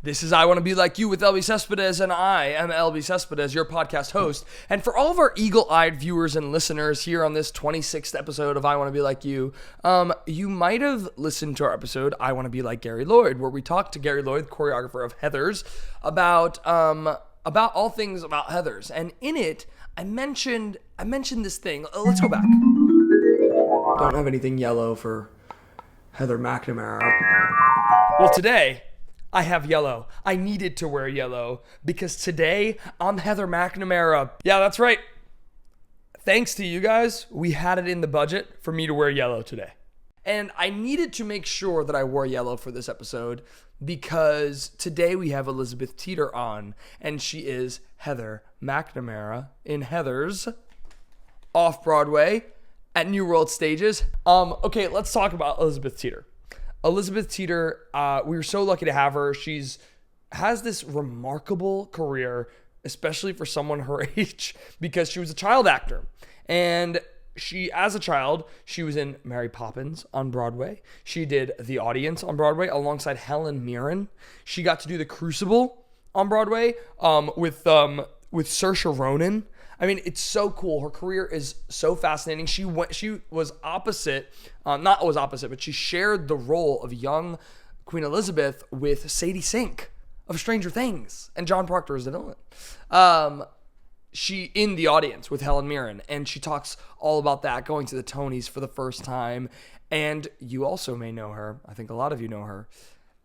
This is I Want to Be Like You with Elbi Cespedes, and I am Elbi Cespedes, your podcast host. And for all of our eagle-eyed viewers and listeners here on this 26th episode of I Want to Be Like You, you might have listened to our episode, I Want to Be Like Gary Lloyd, where we talked to Gary Lloyd, the choreographer of Heathers, about all things about Heathers. And in it, I mentioned this thing. Let's go back. Don't have anything yellow for Heather McNamara. Well, today I have yellow. I needed to wear yellow because today I'm Heather McNamara. Yeah, that's right. Thanks to you guys, we had it in the budget for me to wear yellow today. And I needed to make sure that I wore yellow for this episode because today we have Elizabeth Teeter on, and she is Heather McNamara in Heathers off Broadway at New World Stages. Okay, let's talk about Elizabeth Teeter. Elizabeth Teeter, we were so lucky to have her. Has this remarkable career, especially for someone her age, because she was a child actor. And as a child, she was in Mary Poppins on Broadway. She did The Audience on Broadway alongside Helen Mirren. She got to do The Crucible on Broadway with Saoirse Ronan. I mean, it's so cool. Her career is so fascinating. She was opposite, but she shared the role of young Queen Elizabeth with Sadie Sink of Stranger Things, and John Proctor is the villain. She in The Audience with Helen Mirren, and she talks all about that, going to the Tonys for the first time. And you also may know her, I think a lot of you know her,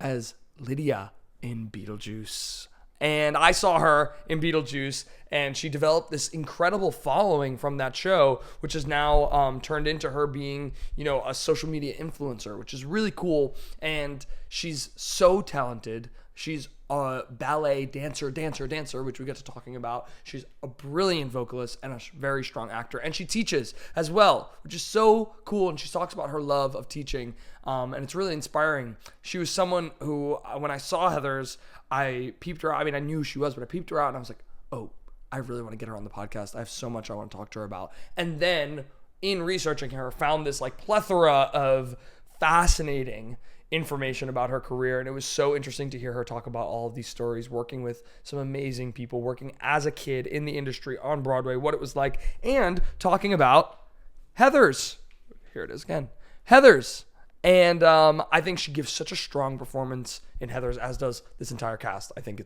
as Lydia in Beetlejuice. And I saw her in Beetlejuice, and she developed this incredible following from that show, which is now turned into her being, a social media influencer, which is really cool. And she's so talented. She's a ballet dancer, which we get to talking about. She's a brilliant vocalist and a very strong actor. And she teaches as well, which is so cool. And she talks about her love of teaching. And it's really inspiring. She was someone who, when I saw Heathers, I peeped her out. I mean, I knew who she was, but I peeped her out and I was like, oh, I really want to get her on the podcast. I have so much I want to talk to her about. And then in researching her, found this plethora of fascinating information about her career, and it was so interesting to hear her talk about all of these stories, working with some amazing people, working as a kid in the industry on Broadway, what it was like, and talking about Heathers. Here it is again. Heathers. And I think she gives such a strong performance in Heathers, as does this entire cast. I think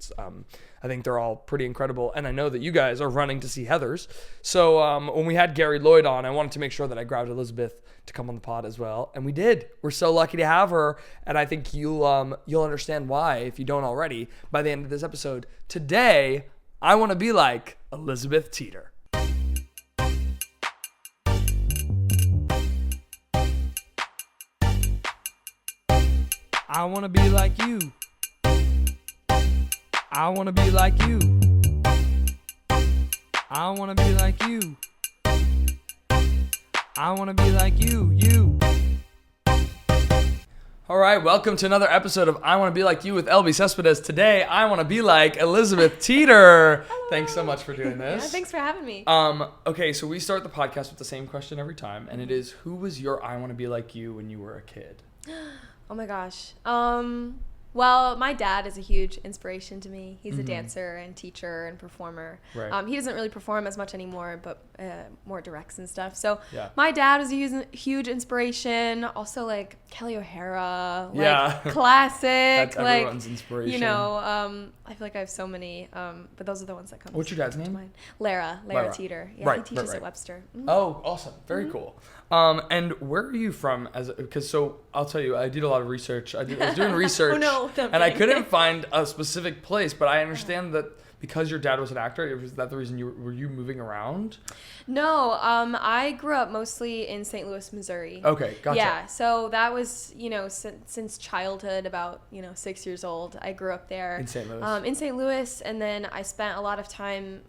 they're all pretty incredible, and I know that you guys are running to see Heathers. So when we had Gary Lloyd on, I wanted to make sure that I grabbed Elizabeth to come on the pod as well, and we did. We're so lucky to have her, and I think you'll understand why, if you don't already, by the end of this episode. Today, I want to be like Elizabeth Teeter. I want to be like you. I want to be like you. I want to be like you. I want to be like you. All right, welcome to another episode of I Want to Be Like You with Elbi Cespedes. Today, I want to be like Elizabeth Teeter. Hello. Thanks so much for doing this. Yeah, thanks for having me. Okay, so we start the podcast with the same question every time, and it is, who was your I Want to Be Like You when you were a kid? Oh my gosh. Well, my dad is a huge inspiration to me. He's a dancer and teacher and performer. Right. He doesn't really perform as much anymore, but more directs and stuff. So yeah. My dad was a huge inspiration. Also, Kelly O'Hara, classic. That's everyone's inspiration. I feel like I have so many, but those are the ones that come. What's your dad's name? Mind. Lara Teeter. Yeah, right, he teaches right. at Webster. Mm-hmm. Oh, awesome. Very cool. And where are you from? So I'll tell you, I did a lot of research. I was doing research. Oh, no. And I couldn't find a specific place, but I understand that because your dad was an actor, was that the reason were you moving around? No, I grew up mostly in St. Louis, Missouri. Okay, gotcha. Yeah, so that was, since childhood, about, 6 years old, I grew up there. In St. Louis? In St. Louis, and then I spent a lot of time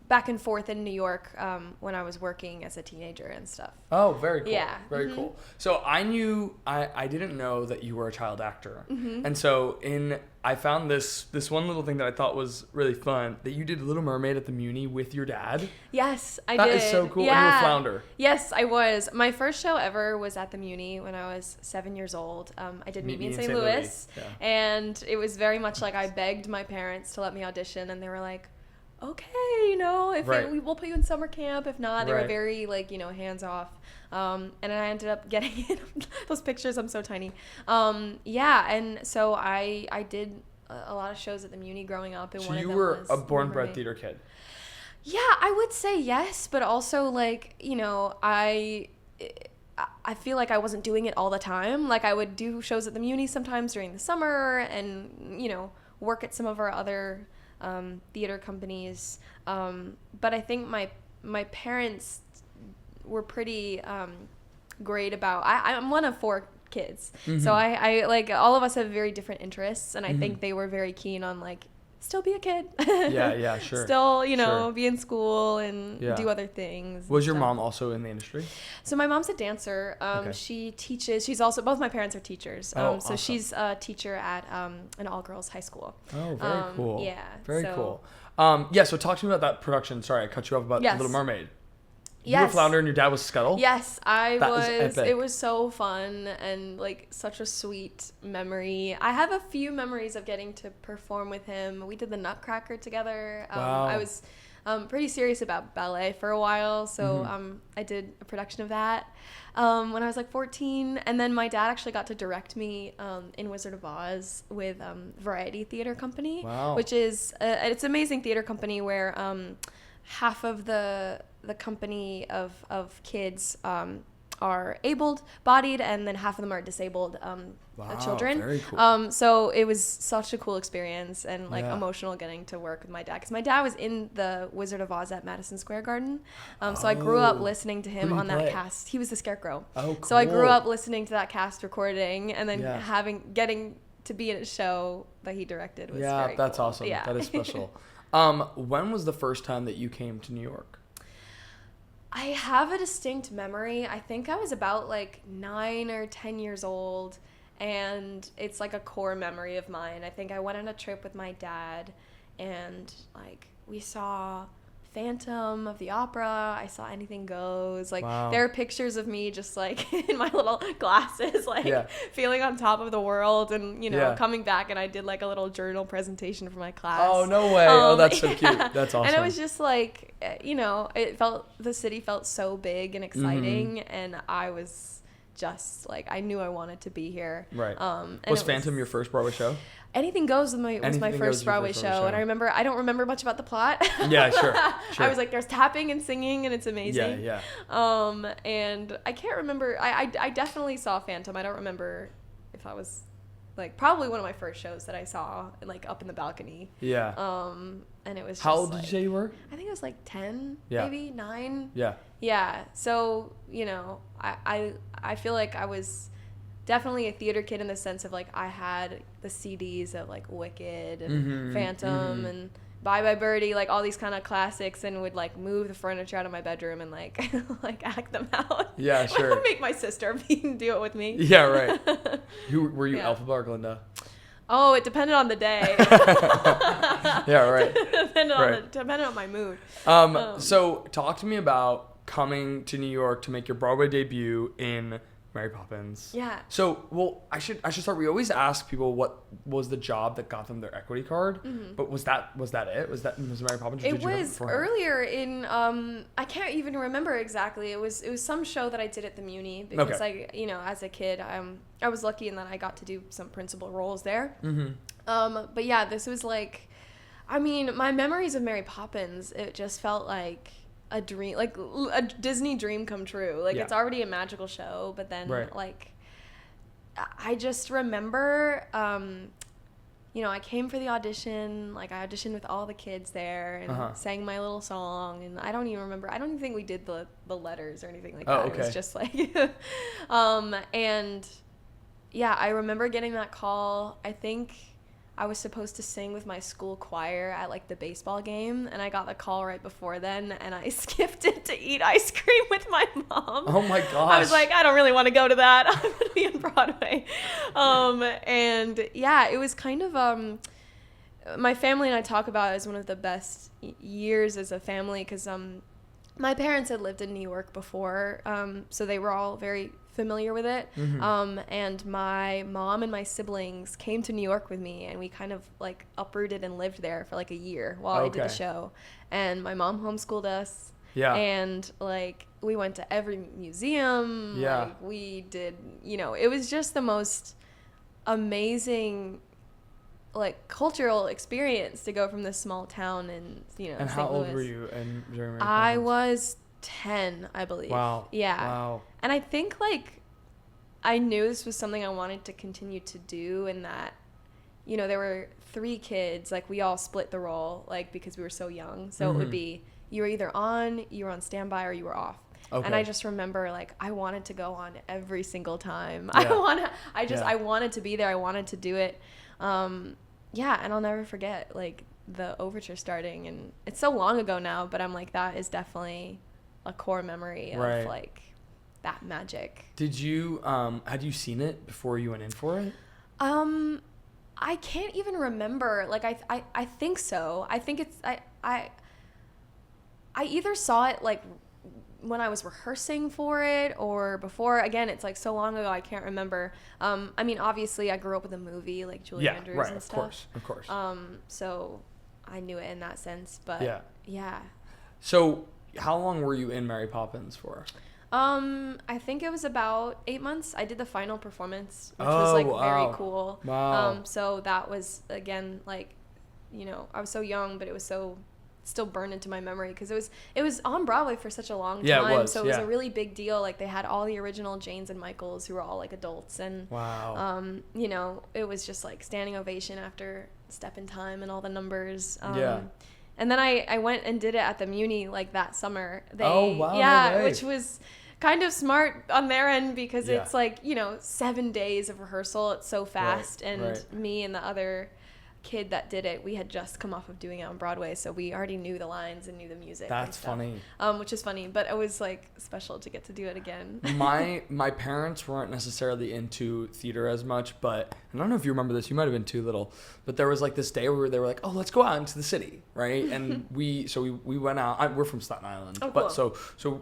back and forth in New York when I was working as a teenager and stuff. Oh, very cool. Yeah. Very cool. So I didn't know that you were a child actor. Mm-hmm. And so I found this one little thing that I thought was really fun, that you did Little Mermaid at the Muni with your dad. Yes, I That did. is so cool. Yeah. And you were Flounder. Yes, I was. My first show ever was at the Muni when I was 7 years old. I did Meet Me in St. Louis. Yeah. And it was very much like I begged my parents to let me audition, and they were like, okay, if we'll put you in summer camp. If not, they were very hands off. And I ended up getting in those pictures. I'm so tiny. And so I did a lot of shows at the Muni growing up. And So one you of them were was a born Little bred Mermaid. theater kid. Yeah, I would say yes, but also I feel like I wasn't doing it all the time. Like I would do shows at the Muni sometimes during the summer, and work at some of our other theater companies. But I think my parents were pretty great about. I'm one of 4 kids, so I like all of us have very different interests, and I think they were very keen on still be a kid. Yeah, sure. Still, Sure. be in school and do other things. Was your stuff. mom also in the industry? So my mom's a dancer. Okay. She teaches. She's also, both my parents are teachers. So awesome. she's a teacher at an all-girls high school. Oh, very cool. Yeah. Very so, cool. So talk to me about that production. Sorry, I cut you off about Yes. Little Mermaid. You Yes. were Flounder and your dad was Scuttle? Yes, I That was. is epic. It was so fun and such a sweet memory. I have a few memories of getting to perform with him. We did the Nutcracker together. Wow. I was pretty serious about ballet for a while, so I did a production of that when I was 14. And then my dad actually got to direct me in Wizard of Oz with Variety Theater Company, Wow. which is it's an amazing theater company where half of the company of kids are able-bodied, and then half of them are disabled children. Very cool. So it was such a cool experience and Yeah. emotional getting to work with my dad, because my dad was in the Wizard of Oz at Madison Square Garden. So I grew up listening to Who him did he on that play? cast. He was the Scarecrow. Oh, So I grew cool. up listening to that cast recording, and then Yeah. getting to be in a show that he directed was Yeah, very that's cool. awesome. Yeah. That is special. When was the first time that you came to New York? I have a distinct memory. I think I was about 9 or 10 years old, and it's a core memory of mine. I think I went on a trip with my dad, and we saw Phantom of the Opera. I saw Anything Goes. Wow. There are pictures of me just in my little glasses, Yeah. feeling on top of the world, and Yeah. coming back, and I did a little journal presentation for my class. Oh, no way. That's so cute. That's awesome. And it was just the city felt so big and exciting, and I was just I knew I wanted to be was Right. And Was Phantom your first Broadway show? Anything Goes was my Anything Goes first was your Broadway first show, Broadway and I don't remember much about the plot. Yeah, sure. I was there's tapping and singing, and it's amazing. Yeah. And I can't remember. I definitely saw Phantom. I don't remember if I was probably one of my first shows that I saw up in the balcony. Yeah. And it was just How old did you say you were? I think it was 10, Yeah. maybe 9. Yeah. Yeah. So, I feel like I was definitely a theater kid in the sense of I had the CDs of Wicked and Phantom and Bye Bye Birdie, all these kind of classics, and would move the furniture out of my bedroom and act them out. Yeah, sure. Make my sister do it with me. Yeah, right. Were you Alphaba or Glinda? Oh, it depended on the day. Yeah, right. Depended on my mood. So talk to me about coming to New York to make your Broadway debut in Mary Poppins. Yeah. So, I should start. We always ask people what was the job that got them their equity card, but was that it? Was Mary Poppins? It was earlier in I can't even remember exactly. It was some show that I did at the Muni because as a kid I was lucky in that I got to do some principal roles there. But yeah, this was my memories of Mary Poppins, it just felt like a dream, a Disney dream come true. It's already a magical show, but then I just remember I came for the audition, I auditioned with all the kids there and sang my little song, and I don't even think we did the letters or anything like that. Okay. It was just and yeah, I remember getting that call. I think I was supposed to sing with my school choir at like the baseball game, and I got the call right before then, and I skipped it to eat ice cream with my mom. Oh my gosh. I was like, I don't really want to go to that. I'm going to be on Broadway. And yeah, it was kind of, my family and I talk about it as one of the best years as a family, because my parents had lived in New York before, so they were all very familiar with it. And my mom and my siblings came to New York with me, and we kind of like uprooted and lived there for like a year while I did the show. And my mom homeschooled us. Yeah. And like we went to every museum. Yeah. Like we did, it was just the most amazing like cultural experience to go from this small town in And how St. old Louis. were you during Mary Poppins? I was 10, I believe. Wow. Yeah. Wow. And I think like I knew this was something I wanted to continue to do, and that there were 3 kids, like we all split the role like because we were so young, so it would be you were either on, you were on standby, or you were off. Okay. And I just remember like I wanted to go on every single time. Yeah. I wanted to be there. I wanted to do it. Yeah, and I'll never forget like the overture starting, and it's so long ago now, but I'm like, that is definitely a core memory of like that magic. Did you had you seen it before you went in for it? I can't even remember. Like I think so. I think it's I either saw it like when I was rehearsing for it or before. Again, it's like so long ago I can't remember. I mean, obviously I grew up with a movie like Julie Andrews and stuff. Of course. So I knew it in that sense, but yeah. So how long were you in Mary Poppins for? I think it was about 8 months. I did the final performance, which was like very cool. Wow. So that was again like, I was so young, but it was so still burned into my memory because it was on Broadway for such a long time. Yeah, it was. So it was a really big deal. Like they had all the original Janes and Michaels who were all like adults, and wow. It was just like standing ovation after Step in Time and all the numbers. Yeah. And then I went and did it at the Muni like that summer. Oh wow. Yeah, no which was kind of smart on their end because it's like 7 days of rehearsal. It's so fast, and me and the other kid that did it, we had just come off of doing it on Broadway, so we already knew the lines and knew the music. That's funny. Which is funny, but it was like special to get to do it again. My parents weren't necessarily into theater as much, but I don't know if you remember this, you might have been too little, but there was like this day where they were like, oh, let's go out into the city, right? And we went out. We're from Staten Island, but so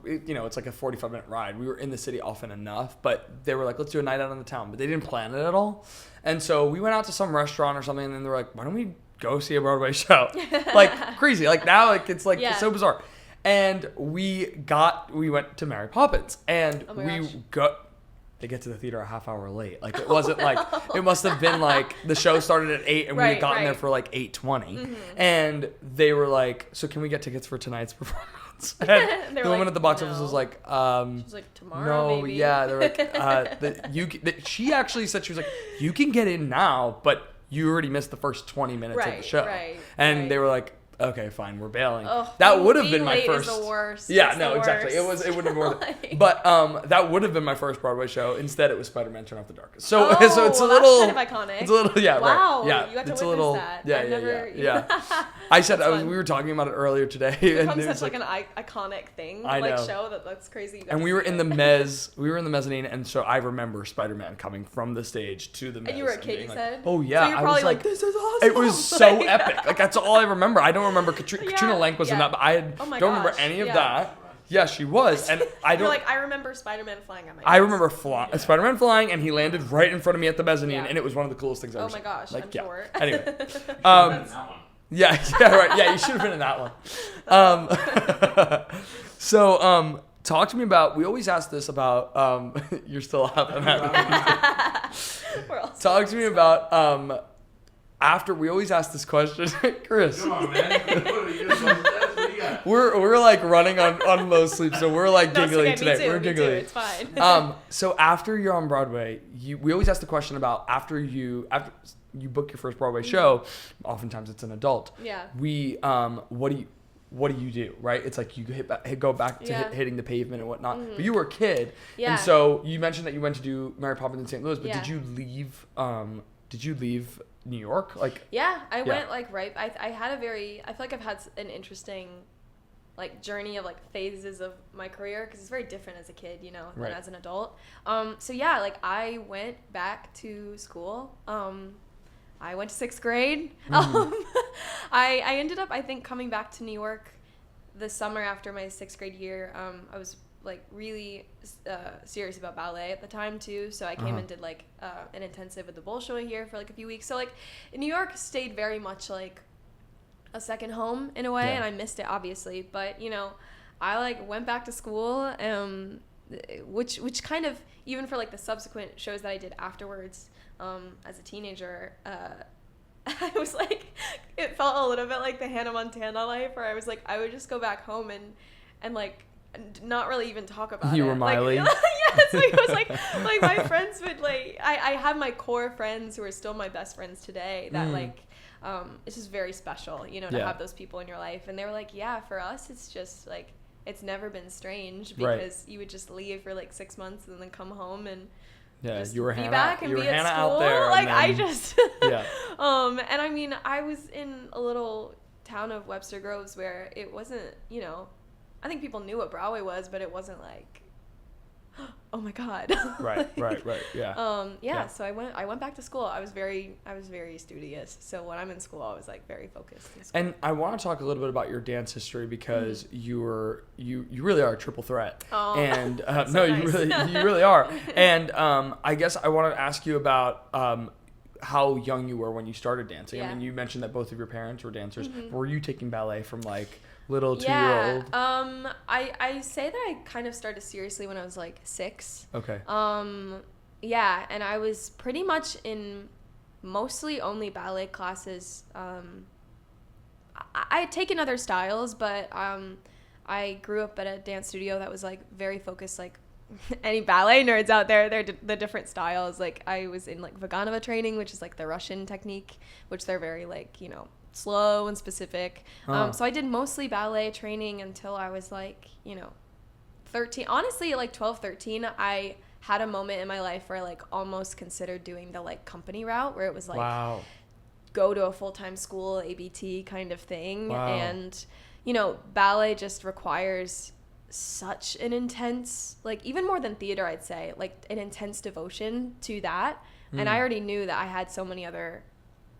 it, it's like a 45-minute ride. We were in the city often enough, but they were like, let's do a night out in the town, but they didn't plan it at all. And so we went out to some rent or something, and then they were like, why don't we go see a Broadway show? Like crazy. Like now, like it's like it's so bizarre. And we went to Mary Poppins, and they get to the theater a half hour late. Like it wasn't like, it must have been like the show started at 8 and we had gotten there for like 8:20. And they were like, so can we get tickets for tonight's performance? And the woman at the box office was like, she was like, tomorrow, no, maybe. yeah. They're like, she actually said, she was like, you can get in now, but you already missed the first 20 minutes of the show. And they were like, okay, fine, we're bailing. That would have been my first. Is the worst. Yeah, it's no, exactly. It would have been more. But that would have been my first Broadway show. Instead, it was Spider-Man: Turn Off the Darkness. So it's a little. That's kind of iconic. It's a little, yeah, wow, right. Yeah, you got to it's witness a little, that. Yeah. I said we were talking about it earlier today. It becomes such like an iconic thing. I know. Like show that's crazy. And we were in the mezzanine, and so I remember Spider-Man coming from the stage to the mezz. And you were a kid, you said? Oh yeah. So you're probably like, this is awesome. It was so epic. Like that's all I remember. I don't remember Katrina Lenk was in that, but I don't remember any of that. Yeah, she was, and I don't. You're like, I remember Spider-Man flying on my. I remember Spider-Man flying, and he landed right in front of me at the mezzanine, and it was one of the coolest things I've ever seen. Oh my gosh, I'm sure. Anyway, yeah, right. Yeah, you should have been in that one. So, talk to me about. We always ask this about. You're still laughing at me. Talk to me about. After we always ask this question, Chris. Come on, man. We're like running on low sleep, so we're like giggling today. We're giggling. It's fine. So after you're on Broadway, we always ask the question about after you book your first Broadway show. Oftentimes it's an adult. Yeah. What do you do, right? It's like you go back to hitting the pavement and whatnot. Mm-hmm. But you were a kid, and so you mentioned that you went to do Mary Poppins in St. Louis. But did you leave did you leave New York? Like, yeah, I went like right. I feel like I've had an interesting like journey of like phases of my career because it's very different as a kid, you know, than as an adult. So yeah, like I went back to school. I went to 6th grade. I ended up, I think, coming back to New York the summer after my 6th grade year. I was like really serious about ballet at the time too, so I came and did like an intensive with the Bolshoi here for like a few weeks. So like New York stayed very much like a second home in a way, and I missed it obviously, but you know, I like went back to school, which kind of, even for like the subsequent shows that I did afterwards as a teenager, I was like, it felt a little bit like the Hannah Montana life, where I was like, I would just go back home and like not really even talk about it. You were Miley. Like, yes, like, it was like my friends would like, I have my core friends who are still my best friends today that like, it's just very special, you know, to have those people in your life. And they were like, yeah, for us, it's just like, it's never been strange because you would just leave for like 6 months and then come home and just you were be Hannah, back and you were be Hannah at school. out there. Like then, I just, yeah. And I mean, I was in a little town of Webster Groves where it wasn't, you know, I think people knew what Broadway was, but it wasn't like, oh my God. Right. Yeah. So I went back to school. I was very studious. So when I'm in school, I was like very focused. And I want to talk a little bit about your dance history because you really are a triple threat. Oh, and no, nice. you really are. And I guess I want to ask you about how young you were when you started dancing. I mean, you mentioned that both of your parents were dancers. Were you taking ballet from like little 2-year-old? I say that I kind of started seriously when I was like 6. Okay. Yeah, and I was pretty much in mostly only ballet classes. I had taken other styles, but I grew up at a dance studio that was like very focused, like any ballet nerds out there, they're the different styles. Like I was in like Vaganova training, which is like the Russian technique, which they're very like, you know, slow and specific. So I did mostly ballet training until I was like, you know, 13. Honestly, at like 12, 13, I had a moment in my life where I like almost considered doing the like company route, where it was like go to a full-time school, ABT kind of thing. And, you know, ballet just requires such an intense, like even more than theater, I'd say, like an intense devotion to that. And I already knew that I had so many other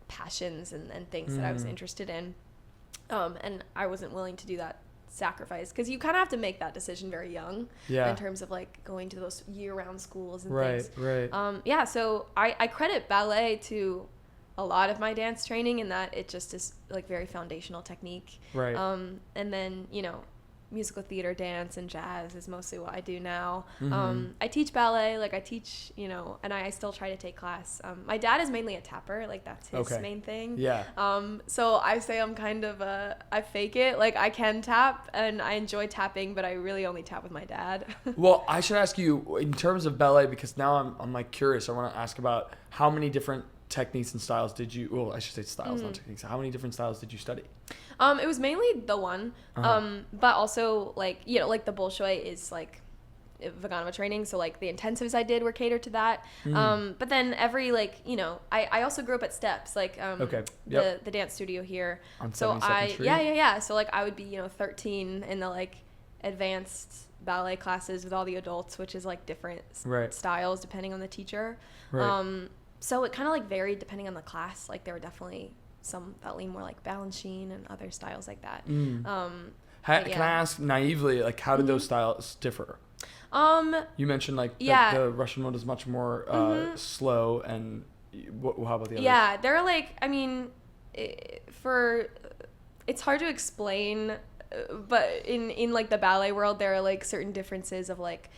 passions and things that I was interested in, and I wasn't willing to do that sacrifice, because you kind of have to make that decision very young in terms of like going to those year-round schools and things. So I credit ballet to a lot of my dance training in that it just is like very foundational technique, and then, you know, musical theater, dance, and jazz is mostly what I do now. I teach ballet, like I teach, you know, and I still try to take class. My dad is mainly a tapper, like that's his main thing. So I say I'm kind of I fake it, like I can tap and I enjoy tapping, but I really only tap with my dad. Well, I should ask you in terms of ballet, because now I'm like curious. I want to ask about how many different techniques and styles did you, well, I should say styles, not techniques. How many different styles did you study? It was mainly the one, but also like, you know, like the Bolshoi is like Vaganova training. So like the intensives I did were catered to that. But then every like, you know, I also grew up at Steps, like the dance studio here. On so 72nd Street? Yeah. So like I would be, you know, 13 in the like advanced ballet classes with all the adults, which is like different styles depending on the teacher. So it kind of like varied depending on the class. Like there were definitely some that lean more like Balanchine and other styles like that. Can I ask naively, like how did those styles differ? You mentioned like the Russian one is much more slow, and how about the others? Yeah, they're like, I mean, it's hard to explain, but in like the ballet world, there are like certain differences of like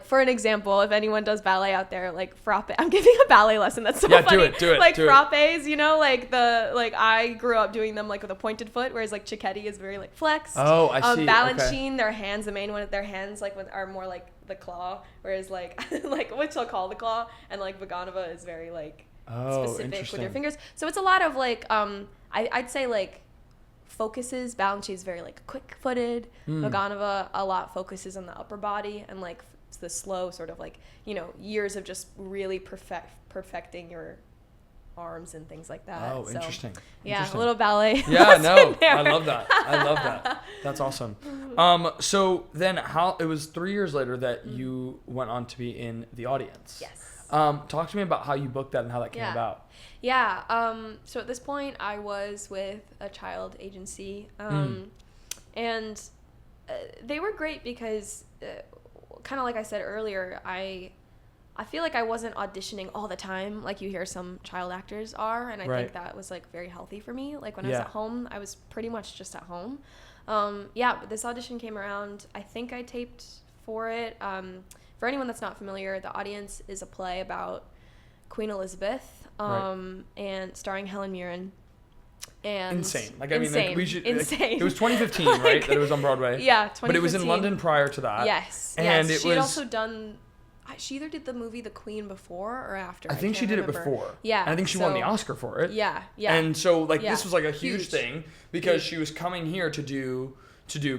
for an example, if anyone does ballet out there, like frappe, I'm giving a ballet lesson. That's so funny. Do it. Like frappes, you know, like I grew up doing them like with a pointed foot, whereas like Cecchetti is very like flexed. Oh, I see. Balanchine, their hands, the main one, their hands like are more like the claw, whereas like which I'll call the claw, and like Vaganova is very like specific with your fingers. So it's a lot of like I'd say like focuses. Balanchine is very like quick-footed. Vaganova a lot focuses on the upper body and like the slow sort of like, you know, years of just really perfecting your arms and things like that. Oh, interesting. Yeah, a little ballet. Yeah, no, I love that. That's awesome. So then it was 3 years later that you went on to be in the audience. Yes. Talk to me about how you booked that and how that came about. Yeah. So at this point, I was with a child agency, and they were great because, kind of like I said earlier, I feel like I wasn't auditioning all the time like you hear some child actors are, and I think that was like very healthy for me. Like when I was at home, I was pretty much just at home. But this audition came around. I think I taped for it. For anyone that's not familiar, The Audience is a play about Queen Elizabeth, and starring Helen Mirren. And insane. Like I mean, like we should. Insane. Like, it was 2015, right? That it was on Broadway. Yeah, 2015. But it was in London prior to that. Yes. And she had also done. She either did the movie The Queen before or after. I think she did it before. Yeah. And I think she won the Oscar for it. Yeah. And so this was like a huge thing because she was coming here to do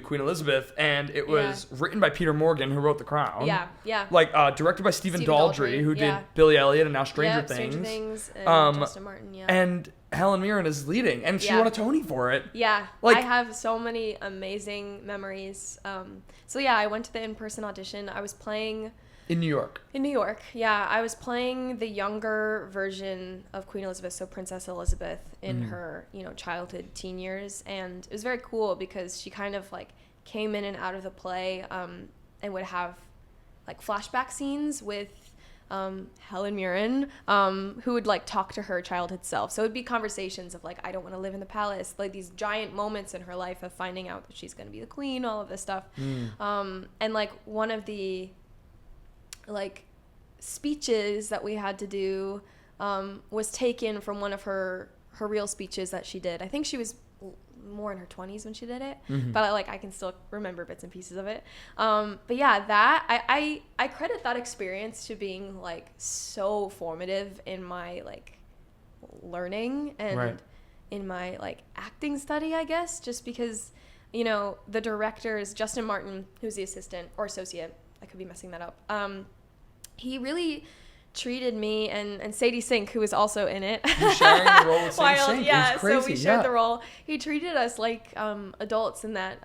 Queen Elizabeth, and it was written by Peter Morgan, who wrote The Crown. Yeah. Like directed by Stephen Daldry, who did Billy Elliot and now Stranger Things. And Justin Martin. And Helen Mirren is leading, and she won a Tony for it. Yeah. I have so many amazing memories. I went to the in-person audition. I was playing. In New York, yeah. I was playing the younger version of Queen Elizabeth, so Princess Elizabeth in her, childhood, teen years. And it was very cool because she kind of, like, came in and out of the play and would have, like, flashback scenes with Helen Mirren, who would, like, talk to her childhood self. So it would be conversations of, like, I don't want to live in the palace, like, these giant moments in her life of finding out that she's going to be the queen, all of this stuff. And, like, one of the like speeches that we had to do was taken from one of her real speeches that she did. I think she was more in her 20s when she did it, but I can still remember bits and pieces of it. But yeah, that I credit that experience to being like so formative in my like learning and in my like acting study, I guess, just because the director is Justin Martin, who's the assistant or associate. I could be messing that up. He really treated me and Sadie Sink, who was also in it. You're sharing the role with Sadie Sink. Yeah, it was crazy. So we shared the role. He treated us like adults in that,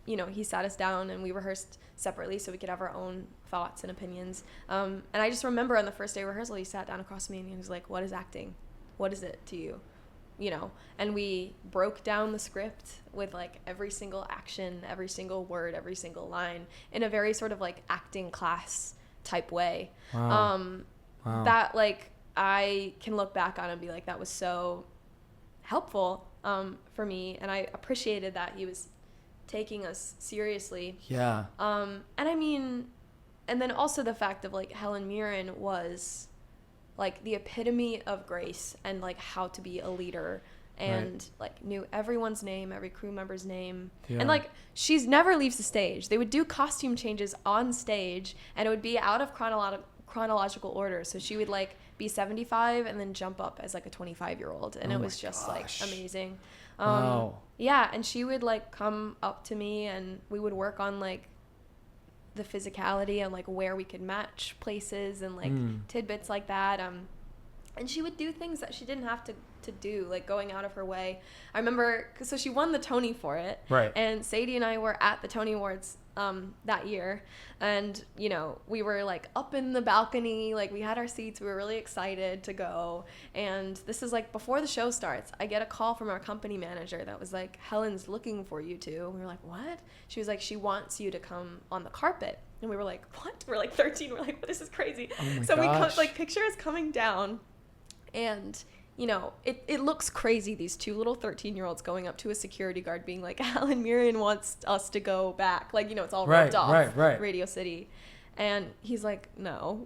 he sat us down and we rehearsed separately so we could have our own thoughts and opinions. And I just remember on the first day of rehearsal, he sat down across from me and he was like, "What is acting? What is it to you?" And we broke down the script with like every single action, every single word, every single line in a very sort of like acting class type way. Wow. That like I can look back on and be like, that was so helpful for me, and I appreciated that he was taking us seriously. Yeah. And I mean, and then also the fact of like Helen Mirren was like the epitome of grace and like how to be a leader, and like knew everyone's name, every crew member's name. And like she's never leaves the stage. They would do costume changes on stage and it would be out of chronological order. So she would like be 75 and then jump up as like a 25-year-old, and it was just like amazing. Wow. Yeah, and she would like come up to me and we would work on like the physicality and like where we could match places and like tidbits like that. And she would do things that she didn't have to do, like going out of her way. I remember, so she won the Tony for it. Right. And Sadie and I were at the Tony Awards that year. And, we were like up in the balcony, like we had our seats. We were really excited to go. And this is like before the show starts. I get a call from our company manager that was like, "Helen's looking for you two." We were like, "What?" She was like, "She wants you to come on the carpet." And we were like, "What?" We're like 13. We're like, "This is crazy." Oh my so gosh. we like picture us coming down, and it looks crazy, these two little 13-year-olds going up to a security guard being like, "Helen Mirren wants us to go back." Like, it's all roped off, Radio City. And he's like, "No,"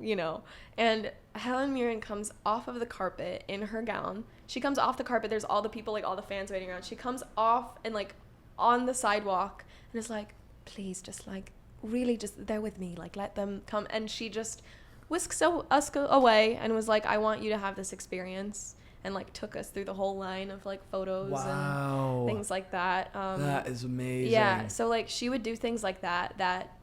And Helen Mirren comes off of the carpet in her gown. She comes off the carpet. There's all the people, like all the fans waiting around. She comes off and like on the sidewalk and is like, "Please, just like, really just, they're with me. Like, let them come." And she just whisks us away and was like, "I want you to have this experience." And like took us through the whole line of like photos and things like that. That is amazing. Yeah, so like she would do things like that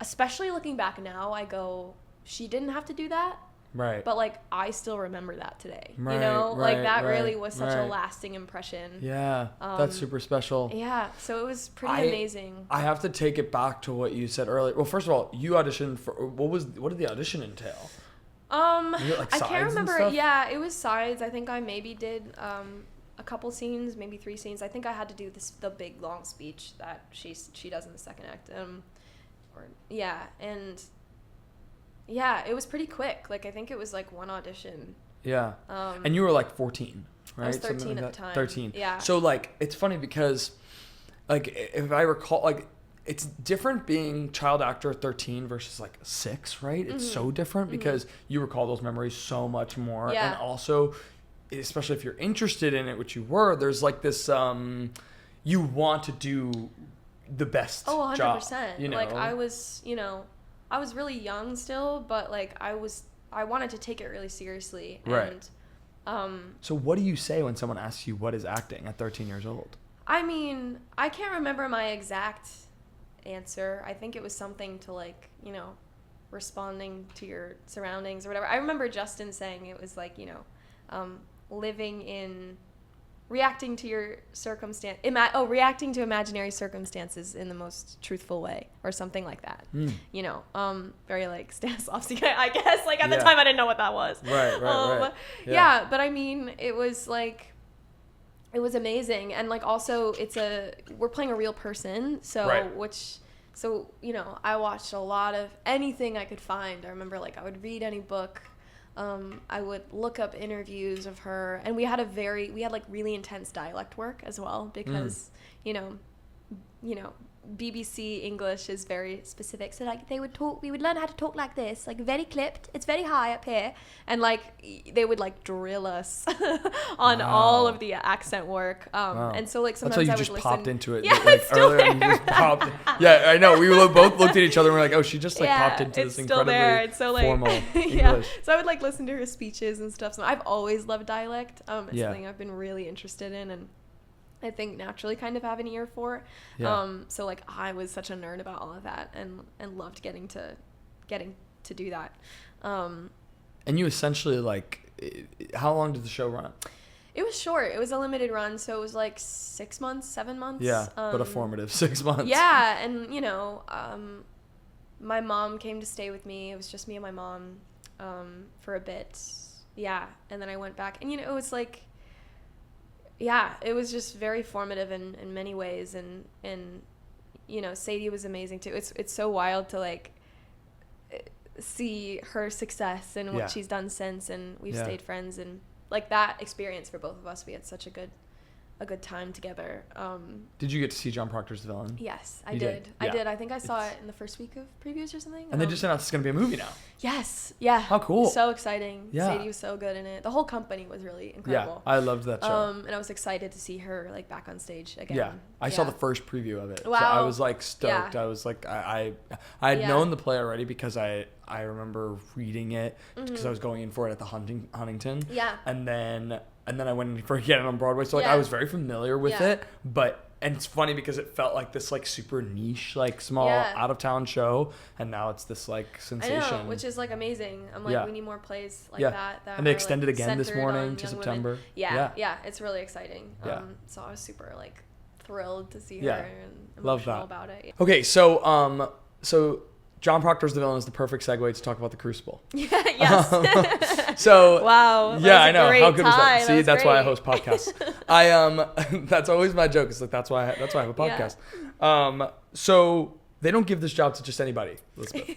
especially looking back now, I go, she didn't have to do that, Right. But like I still remember that today. Right, You know, right, like that right, really was such a right. lasting impression. Yeah, that's super special. Yeah, so it was pretty amazing. I have to take it back to what you said earlier. Well, first of all, you auditioned for what did the audition entail? Was it, like, I sides can't and remember. stuff? Yeah, it was sides. I think I maybe did a couple scenes, maybe 3 scenes. I think I had to do the big long speech that she does in the second act. Yeah, it was pretty quick. Like I think it was like one audition. Yeah. And you were like 14, right? I was 13 Something like at the that. time. 13. Yeah. So like it's funny because like if I recall, like it's different being child actor at 13 versus like 6, right? It's so different because you recall those memories so much more. Yeah. And also, especially if you're interested in it, which you were, there's like this, you want to do the best job. 100%. You know? Like I was really young still, but like I wanted to take it really seriously. Right. And so what do you say when someone asks you what is acting at 13 years old? I mean, I can't remember my exact answer. I think it was something to like, responding to your surroundings or whatever. I remember Justin saying it was like, reacting to your reacting to imaginary circumstances in the most truthful way or something like that. Very like Stanislavski, I guess. Like at the time I didn't know what that was. Right. Yeah, but I mean, it was amazing. And like also we're playing a real person. So, I watched a lot of anything I could find. I remember like I would read any book. I would look up interviews of her, and we had like really intense dialect work as well because, BBC English is very specific. So like we would learn how to talk like this, like very clipped. It's very high up here. And like they would like drill us on all of the accent work. And so like sometimes that's why you I would just listen. Popped into it. Yeah, like it's still earlier there. You just popped. Yeah, I know. We both looked at each other and we're like, oh, she just like popped into this incredibly It's so like, formal English. Yeah. So I would like listen to her speeches and stuff. So I've always loved dialect. It's something I've been really interested in and I think naturally kind of have an ear for. So like I was such a nerd about all of that and loved getting to do that. And you essentially like, how long did the show run? It was short. It was a limited run, so it was like 6 months, 7 months. Yeah, but a formative 6 months. Yeah, and my mom came to stay with me. It was just me and my mom for a bit. Yeah, and then I went back, and it was like. Yeah, it was just very formative in many ways, and Sadie was amazing too. It's so wild to like see her success and what she's done since, and we've stayed friends, and like that experience for both of us, we had such a good time together. Did you get to see John Proctor's The Villain? Yes, I You did. did? I Yeah. did. I think I saw it in the first week of previews or something. And they just announced it's going to be a movie now. Yes. Yeah. How cool. So exciting. Yeah. Sadie was so good in it. The whole company was really incredible. Yeah, I loved that show. And I was excited to see her like back on stage again. Yeah, I saw the first preview of it. Wow. So I was like stoked. Yeah. I was like, I had known the play already because I remember reading it because I was going in for it at the Huntington. Yeah. And then I went in for it on Broadway. So like I was very familiar with it, and it's funny because it felt like this like super niche, like small out of town show, and now it's this like sensation. I know, which is like amazing. I'm like, we need more plays like that. And they are, extended like, again this centered morning on to young September. women. Yeah, it's really exciting. Yeah. So I was super like thrilled to see Yeah. her and Love emotional that. about it. Okay, so John Proctor's The Villain is the perfect segue to talk about the Crucible. Yes. So wow. Yeah, I know. How good was that? See, that's why I great. host podcasts. That's always my joke. It's like that's why I have a podcast. So they don't give this job to just anybody, Elizabeth.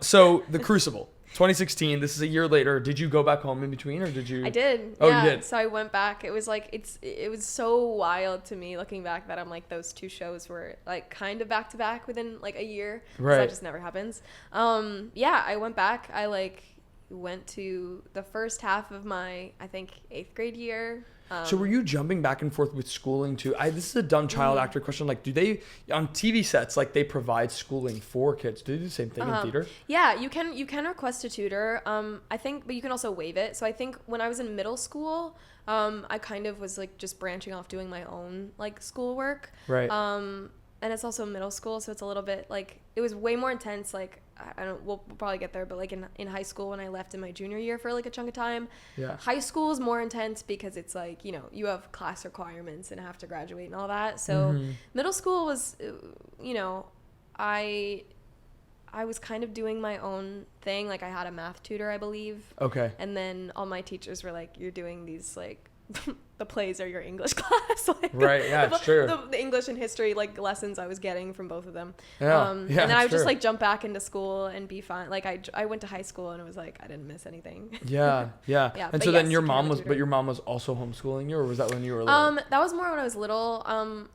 So the Crucible, 2016. This is a year later. Did you go back home in between, or did you? I did. Oh, yeah. you did. So I went back. It was like it was so wild to me looking back that I'm like those two shows were like kind of back to back within like a year. Right. That just never happens. I went back. I like went to the first half of my I think 8th grade year. So were you jumping back and forth with schooling too? This is a dumb child actor question. Like, do they on TV sets like they provide schooling for kids? Do they do the same thing in theater? Yeah, you can request a tutor. I think, but you can also waive it. So I think when I was in middle school, I kind of was like just branching off doing my own like schoolwork. Right. and it's also middle school, so it's a little bit like, it was way more intense. Like, I don't, we'll probably get there, but like in high school, when I left in my junior year for like a chunk of time, high school is more intense because it's like, you know, you have class requirements and have to graduate and all that. So middle school was, you know, I was kind of doing my own thing. Like, I had a math tutor, I believe. Okay. And then all my teachers were like, you're doing these like the plays are your English class. Like, right. Yeah, it's true. The English and history like lessons I was getting from both of them. Yeah. And then I would just like jump back into school and be fine. Like I went to high school and it was like I didn't miss anything. Yeah. And so then your mom was also homeschooling you, or was that when you were little? That was more when I was little.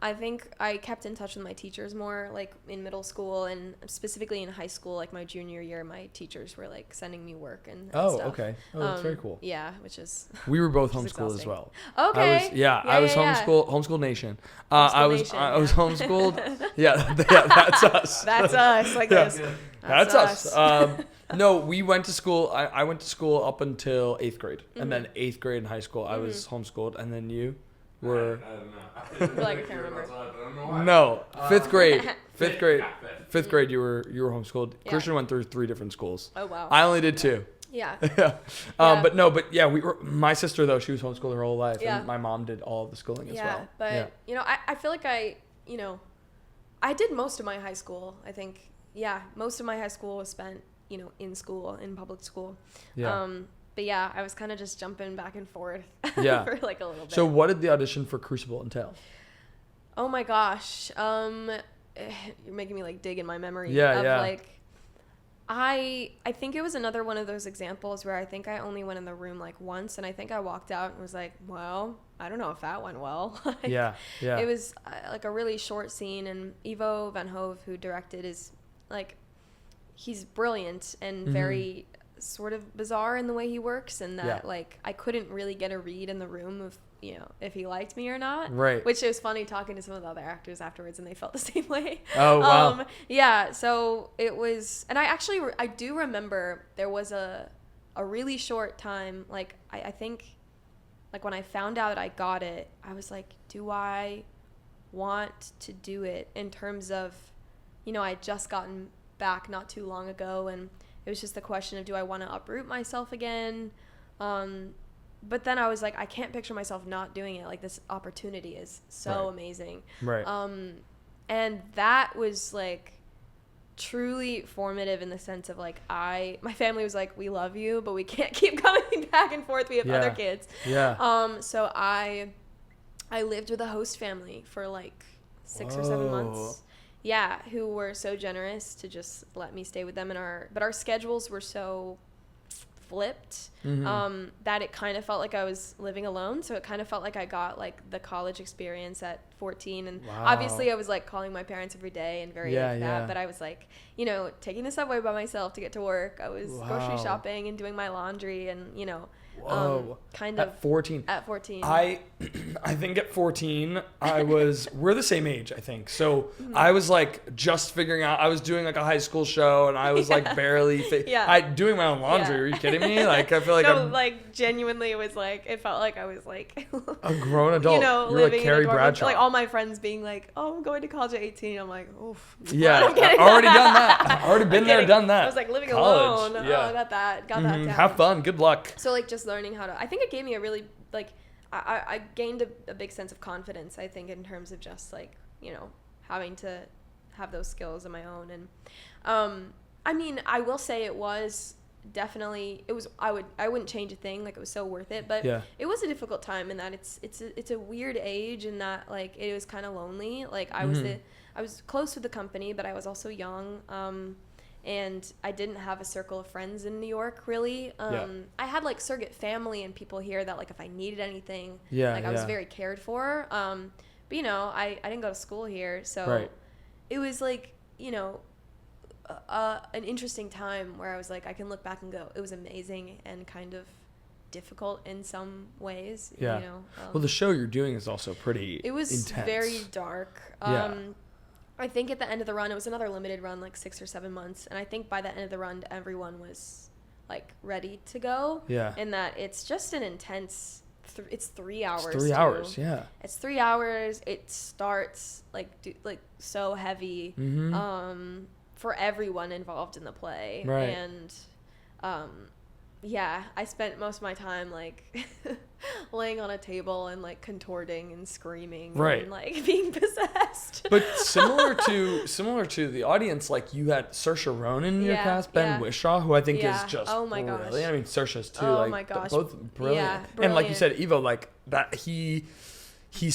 I think I kept in touch with my teachers more like in middle school, and specifically in high school, like my junior year, my teachers were like sending me work and stuff. Okay. Oh, that's very cool. Yeah, which is we were both homeschooled as well. Okay. I was homeschool nation. I was homeschooled. That's us. That's us. Like this. That's us. No, we went to school. I went to school up until 8th grade, and then 8th grade in high school I was homeschooled, and then you were. I don't know. I can't remember. No, 5th grade. 5th grade. You were homeschooled. Yeah. Christian went through 3 different schools. Oh wow. I only did 2. Yeah. We were. My sister though, she was homeschooled her whole life, and my mom did all of the schooling as well. But you know, I feel like I did most of my high school. I think most of my high school was spent in school, in public school. Yeah. But yeah, I was kind of just jumping back and forth for like a little bit. So what did the audition for Crucible entail? Oh my gosh. You're making me like dig in my memory. Like, I think it was another one of those examples where I think I only went in the room like once, and I think I walked out and was like, well, I don't know if that went well. It was like a really short scene, and Ivo Van Hove, who directed, is like, he's brilliant and very sort of bizarre in the way he works, and that like I couldn't really get a read in the room of if he liked me or not. Right. Which it was funny talking to some of the other actors afterwards, and they felt the same way. Oh, wow. So it was, and I do remember there was a really short time, like I think like when I found out I got it, I was like, do I want to do it, in terms of, I had just gotten back not too long ago, and it was just the question of, do I want to uproot myself again? But then I was like, I can't picture myself not doing it. Like, this opportunity is so amazing. Right. And that was like truly formative in the sense of like, my family was like, we love you, but we can't keep coming back and forth. We have other kids. Yeah. So I lived with a host family for like 6 or 7 months. Yeah. Who were so generous to just let me stay with them, but our schedules were so flipped that it kind of felt like I was living alone. So it kind of felt like I got like the college experience at 14, and obviously I was like calling my parents every day and very like that, but I was like taking the subway by myself to get to work. I was grocery shopping and doing my laundry, and kind of at 14. I think at 14 we're the same age, I think. So I was like just figuring out, I was doing like a high school show, and I was like barely doing my own laundry. Are you kidding me? Like, I feel like like genuinely it was like, it felt like I was like a grown adult. You're living like Carrie Bradshaw. Like all my friends being like, oh, I'm going to college at 18. I'm like, oof. Yeah, I've already done that. I've already been there, done that. I was like living alone. Yeah. Oh, I got that down. Have fun. Good luck. So like just learning how to, I think it gave me a really like, I gained a big sense of confidence, I think, in terms of just like, having to have those skills of my own. And I mean, I will say it was definitely, I wouldn't change a thing. Like, it was so worth it, but it was a difficult time in that it's a weird age, in that like it was kind of lonely. Like I was close with the company, but I was also young. And I didn't have a circle of friends in New York, really. I had like surrogate family and people here that like if I needed anything, I was very cared for. But I didn't go to school here, so it was like an interesting time where I was like, I can look back and go, it was amazing and kind of difficult in some ways. Well, the show you're doing is also pretty. It was intense. Very dark. I think at the end of the run, it was another limited run, like 6 or 7 months. And I think by the end of the run, everyone was like ready to go. Yeah. In that it's just an intense it's 3 hours. It's 3 hours, yeah. It's 3 hours. It starts like so heavy for everyone involved in the play. Right. And yeah, I spent most of my time like laying on a table and like contorting and screaming right. and like being possessed. But similar to the audience, like you had Saoirse Ronan in your cast, Ben Whishaw, who I think is just brilliant. I mean, Saoirse's too. Oh like, my gosh. both brilliant. Yeah, brilliant. And like you said, Evo, like that he's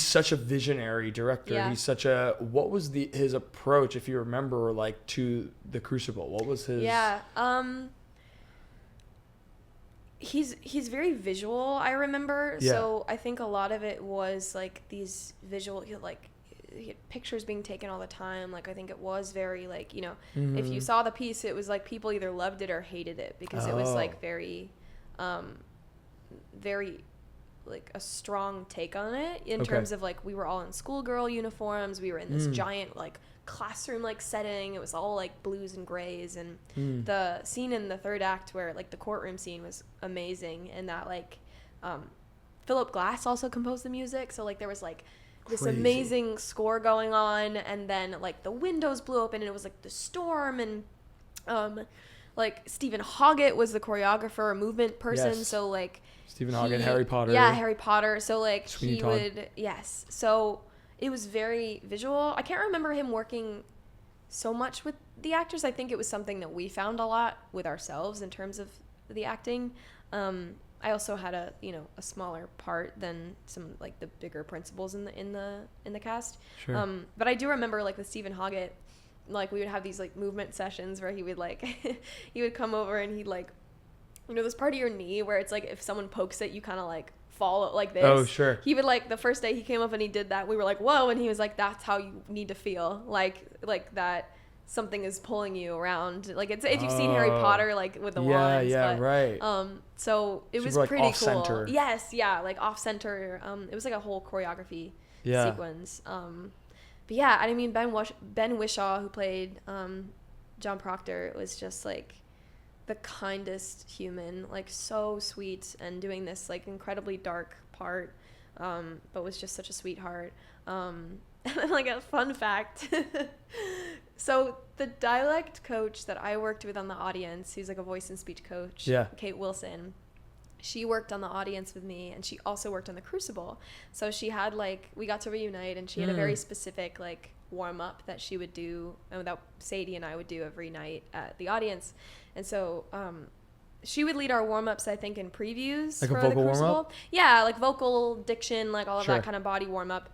such a visionary director. Yeah. He's such a, what was his approach, if you remember, like to the Crucible? What was his? Yeah. He's very visual, I remember. Yeah. So I think a lot of it was like these visual, he had pictures being taken all the time. Like I think it was very like, you know, if you saw the piece, it was like people either loved it or hated it because it was like very like a strong take on it in terms of like we were all in schoolgirl uniforms. We were in this giant like classroom like setting. It was all like blues and grays, and the scene in the third act where like the courtroom scene was amazing, and that like Philip Glass also composed the music, so like there was like this amazing score going on, and then like the windows blew open and it was like the storm, and like Stephen Hoggett was the choreographer, a movement person. Yes. So like Stephen Hoggett, Harry Potter. Yeah, Harry Potter. So like Sweeney he Todd. would, yes. So it was very visual. I can't remember him working so much with the actors. I think it was something that we found a lot with ourselves in terms of the acting. I also had a smaller part than some like the bigger principals in the cast. Sure. But I do remember like with Stephen Hoggett, like we would have these like movement sessions where he would like he would come over and he'd like, you know, this part of your knee where it's like if someone pokes it, you kind of like fall like this. Oh, sure. He would like the first day he came up and he did that, we were like, whoa, and he was like, that's how you need to feel, like that something is pulling you around, like it's if you've seen Harry Potter like with the wands. Yeah, right. So it was like pretty off cool. Center. Yes, yeah, like off center. It was like a whole choreography sequence. But yeah, I mean Ben Whishaw, who played John Proctor, was just like the kindest human, like so sweet, and doing this like incredibly dark part, but was just such a sweetheart. And then like a fun fact, so the dialect coach that I worked with on the audience, who's like a voice and speech coach, Kate Wilson, she worked on the audience with me, and she also worked on the Crucible. So she had like, we got to reunite, and she had a very specific like warm up that she would do, and that Sadie and I would do every night at the audience. And so she would lead our warm-ups, I think, in previews like for a vocal the Crucible. Warm-up? Yeah, like vocal, diction, like all of that kind of body warm-up.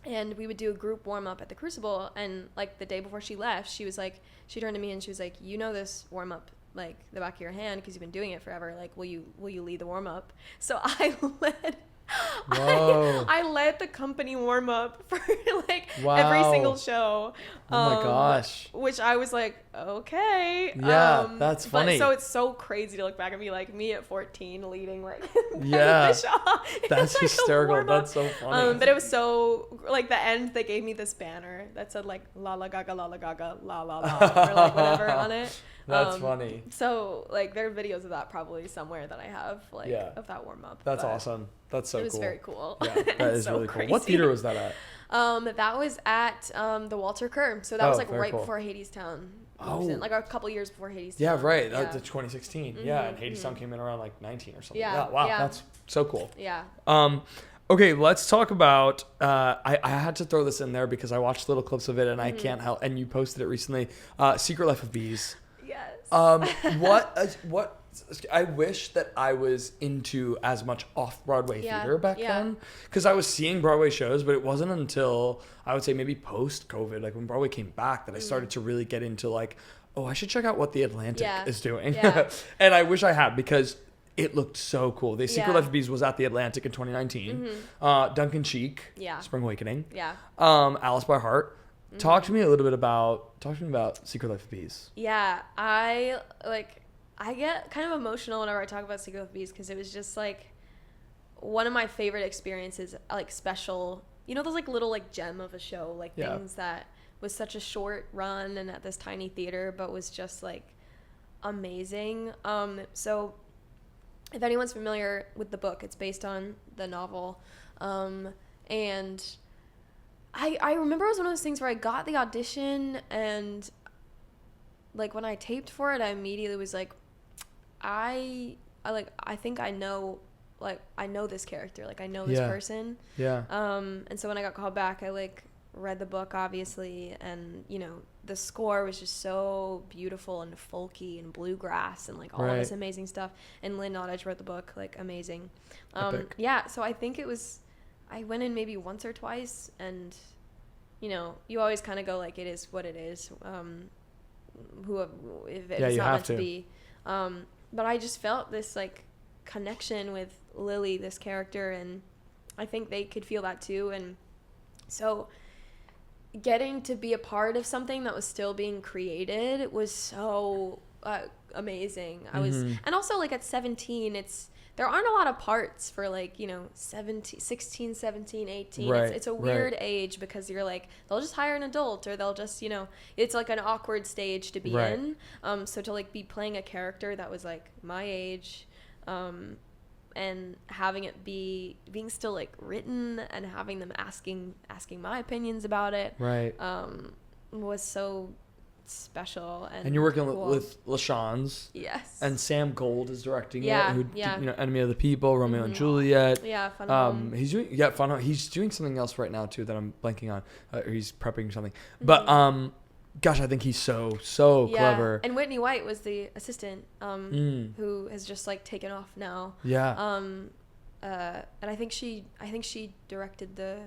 And we would do a group warm-up at the Crucible, and like the day before she left, she was like, she turned to me and she was like, you know this warm-up like the back of your hand because you've been doing it forever, like will you lead the warm-up? So I led I led the company warm up for like every single show. Oh my gosh. Which I was like, okay. Yeah, that's funny. So it's so crazy to look back and be like me at 14 leading like that's like hysterical. That's so funny. But it was so like the end they gave me this banner that said like la la gaga la la gaga la la la or like whatever on it. That's funny. So like there are videos of that probably somewhere that I have like of that warm up. That's awesome. That's so cool. It was very cool. Yeah, that is so really crazy. Cool. What theater was that at? That was at the Walter Kerr. So that was like right cool. before Hadestown. Like a couple years before Hadestown. Yeah, right. That's 2016. Yeah, and Hadestown came in around like 19 or something. Yeah. Wow, that's so cool. Yeah. Okay, let's talk about. I had to throw this in there because I watched little clips of it and I can't help. And you posted it recently. Secret Life of Bees. Yes. What? I wish that I was into as much off-Broadway theater back then, because I was seeing Broadway shows, but it wasn't until I would say maybe post-COVID, like when Broadway came back, that I started to really get into like, oh, I should check out what the Atlantic is doing. And I wish I had, because it looked so cool. The Secret Life of Bees was at the Atlantic in 2019. Duncan Sheik, Spring Awakening. Alice by Heart. Talk to me a little bit about Secret Life of Bees. Yeah, I get kind of emotional whenever I talk about Secret Life of Bees, because it was just like one of my favorite experiences, like special, you know, those like little like gem of a show, like things that was such a short run and at this tiny theater, but was just like amazing. So if anyone's familiar with the book, it's based on the novel. And I remember it was one of those things where I got the audition, and like when I taped for it, I immediately was like, I think I know this character, like I know this person. Yeah. And so when I got called back, I like read the book, obviously, and you know, the score was just so beautiful and folky and bluegrass and like all this amazing stuff. And Lynn Nottage wrote the book, like amazing. Yeah, so I think I went in maybe once or twice, and you know, you always kind of go like, it is what it is. If it's not meant to be. But I just felt this like connection with Lily, this character, and I think they could feel that too. And so getting to be a part of something that was still being created was so amazing. I was, and also like at 17, there aren't a lot of parts for like, you know, 16, 17, 18. Right, it's a weird age, because you're like, they'll just hire an adult, or they'll just, you know, it's like an awkward stage to be in. So to like be playing a character that was like my age, and having it being still like written, and having them asking my opinions about it, was so special. And you're working cool. with LaShawne's. Yes. And Sam Gold is directing it. Yeah, Who did, you know, Enemy of the People, Romeo and Juliet. Yeah, Fun Home. He's doing Fun Home. He's doing something else right now too that I'm blanking on. Or he's prepping something. But gosh, I think he's so clever. And Whitney White was the assistant, who has just like taken off now. Yeah. And I think she directed the